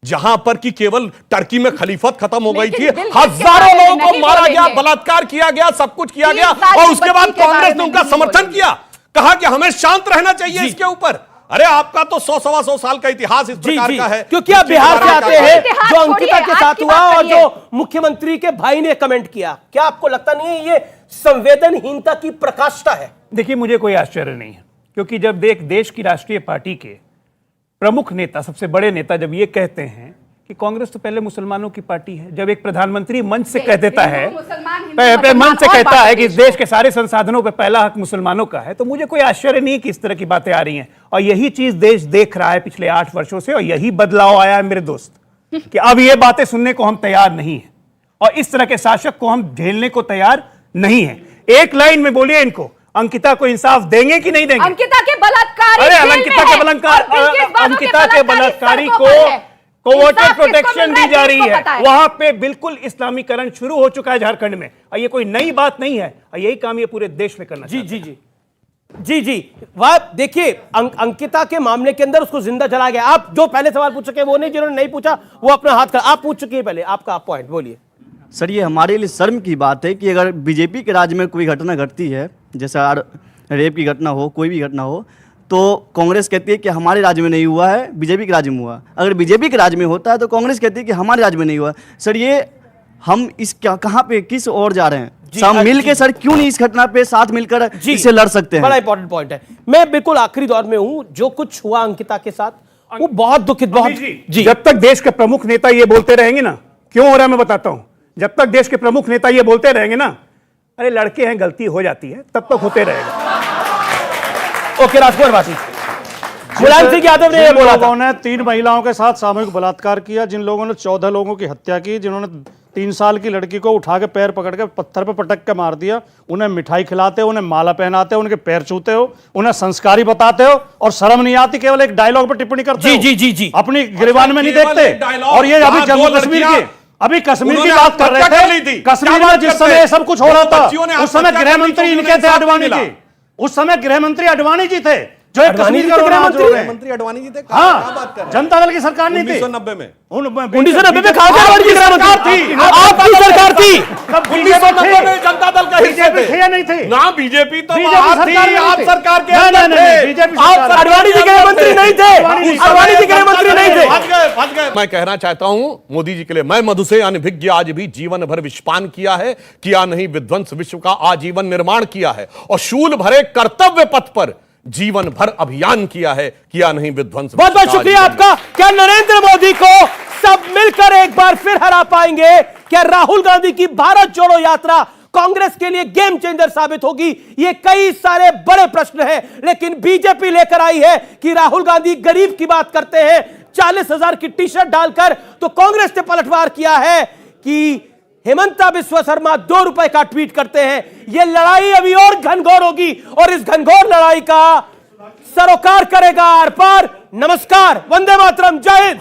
जहां पर कि केवल टर्की में खलीफत खत्म हो गई थी, हजारों लोगों को मारा गया, बलात्कार किया गया, सब कुछ किया गया, और उसके बाद कांग्रेस ने उनका समर्थन किया, कहा कि हमें शांत रहना चाहिए इसके ऊपर। अरे आपका तो 100-125 साल का इतिहास इस प्रकार का है, क्योंकि आप बिहार से आते हैं, जो अंकिता के साथ हुआ और जो मुख्यमंत्री के भाई ने कमेंट किया, क्या आपको लगता नहीं है ये संवेदनहीनता की प्रकाष्ठा है? देखिए, मुझे कोई आश्चर्य नहीं है, क्योंकि जब देश की राष्ट्रीय पार्टी के प्रमुख नेता, सबसे बड़े नेता जब ये कहते हैं कि कांग्रेस तो पहले मुसलमानों की पार्टी है, जब एक प्रधानमंत्री मंच से कह देता है, मंच से कहता है कि इस देश के सारे संसाधनों पे पहला हक मुसलमानों का है, तो मुझे कोई आश्चर्य नहीं कि इस तरह की बातें आ रही हैं। और यही चीज देश देख रहा है पिछले 8 वर्षों से, और यही बदलाव आया है मेरे दोस्त, कि अब ये बातें सुनने को हम तैयार नहीं है, और इस तरह के शासक को हम झेलने को तैयार नहीं है। एक लाइन में बोलिए इनको, अंकिता को इंसाफ देंगे कि नहीं देंगे? अंकिता के बलात्कारी अरे जेल अंकिता में के है, बलात्कार, और बिल्किस बानो के अंकिता के बलात्कारी सड़कों को पर है। कोवोटेड इंसाफ किसको प्रोटेक्शन मिल दी रहा जा है, रही किसको है। पता है? वहां पे बिल्कुल इस्लामीकरण शुरू हो चुका है झारखंड में, और ये कोई नई बात नहीं है, और यही काम ये पूरे देश में करना जी जी जी जी जी वह देखिए अंकिता के मामले के अंदर उसको जिंदा जला गया। आप जो पहले सवाल पूछ चुके वो नहीं, जिन्होंने नहीं पूछा वो अपना हाथ कर, आप पूछ चुके हैं पहले, आपका आप पॉइंट बोलिए। सर ये हमारे लिए शर्म की बात है कि अगर बीजेपी के राज्य में कोई घटना घटती है, जैसा रेप की घटना हो, कोई भी घटना हो, तो कांग्रेस कहती है कि हमारे राज्य में नहीं हुआ है, बीजेपी के राज्य में हुआ। अगर बीजेपी के राज्य में होता है तो कांग्रेस कहती है कि हमारे राज्य में नहीं हुआ। सर ये हम इस कहाँ पे किस ओर जा रहे हैं? सब मिल के सर क्यों नहीं इस घटना पे साथ मिलकर इसे लड़ सकते हैं? बड़ा इंपॉर्टेंट पॉइंट है। मैं बिल्कुल आखिरी दौर में हूं, जो कुछ हुआ अंकिता के साथ वो बहुत दुखित, बहुत जी। जब तक देश के प्रमुख नेता ये बोलते रहेंगे ना, क्यों हो रहा है मैं बताता हूं, जब तक देश के प्रमुख नेता ये बोलते रहेंगे ना, अरे लड़के हैं गलती हो जाती है, तब तक होते रहेगा। ओके राजकुमार वासी, मुलायम सिंह यादव ने ये बोला था, लोगों ने 3 महिलाओं के साथ सामूहिक बलात्कार किया, जिन लोगों ने 14 लोगों की हत्या की, जिन्होंने 3 साल की लड़की को उठा के पैर पकड़ के पत्थर पे पटक के मार दिया, उन्हें मिठाई खिलाते हो, उन्हें माला पहनाते हो, उनके पैर छूते हो, उन्हें संस्कारी बताते हो, और शर्म नहीं आती केवल एक डायलॉग पर टिप्पणी करते हो? जी जी जी अपनी गिरबान में नहीं देखते। और ये अभी जम्मू कश्मीर की कश्मीर की बात कर रहे थे, कश्मीर में जिस समय सब कुछ हो रहा था उस समय गृह मंत्री इनके थे, अडवाणी जी। उस समय गृह मंत्री अडवाणी जी थे, जो एक कश्मीर का गृह मंत्री अडवाणी जी थे। हाँ, जनता दल की सरकार नहीं थी 1990 में। 1990 में कहा अडवाणी जी गृह मंत्री थी, आपकी सरकार थी। 1990 में जनता दल का हिस्सा थे या नहीं थे? ना बीजेपी तो बीजेपी थी, सरकार आप नहीं सरकार के नहीं, अंदर नहीं, नहीं, थे। बीजेपी आप सरकार। अडवाणी जी गृह मंत्री नहीं थे, अडवाणी जी गृह मंत्री नहीं थे। फंस गए। मैं कहना चाहता हूं मोदी जी के लिए, मैं मधु से अनभिज्ञ आज भी जीवन भर विषपान किया है, किया नहीं विध्वंस विश्व का आजीवन निर्माण किया है, और शूल भरे कर्तव्य पथ पर जीवन भर अभियान किया है, किया नहीं विध्वंस। बहुत बहुत शुक्रिया आपका। क्या नरेंद्र मोदी को सब मिलकर एक बार फिर हरा पाएंगे? क्या राहुल गांधी की भारत जोड़ो यात्रा कांग्रेस के लिए गेम चेंजर साबित होगी? ये कई सारे बड़े प्रश्न हैं, लेकिन बीजेपी लेकर आई है कि राहुल गांधी गरीब की बात करते हैं 40,000 की टी शर्ट डालकर, तो कांग्रेस ने पलटवार किया है कि हेमंता बिस्वा शर्मा 2 रुपए का ट्वीट करते हैं। यह लड़ाई अभी और घनघोर होगी, और इस घनघोर लड़ाई का सरोकार करेगा आर पार। नमस्कार, वंदे मातरम, जय हिंद।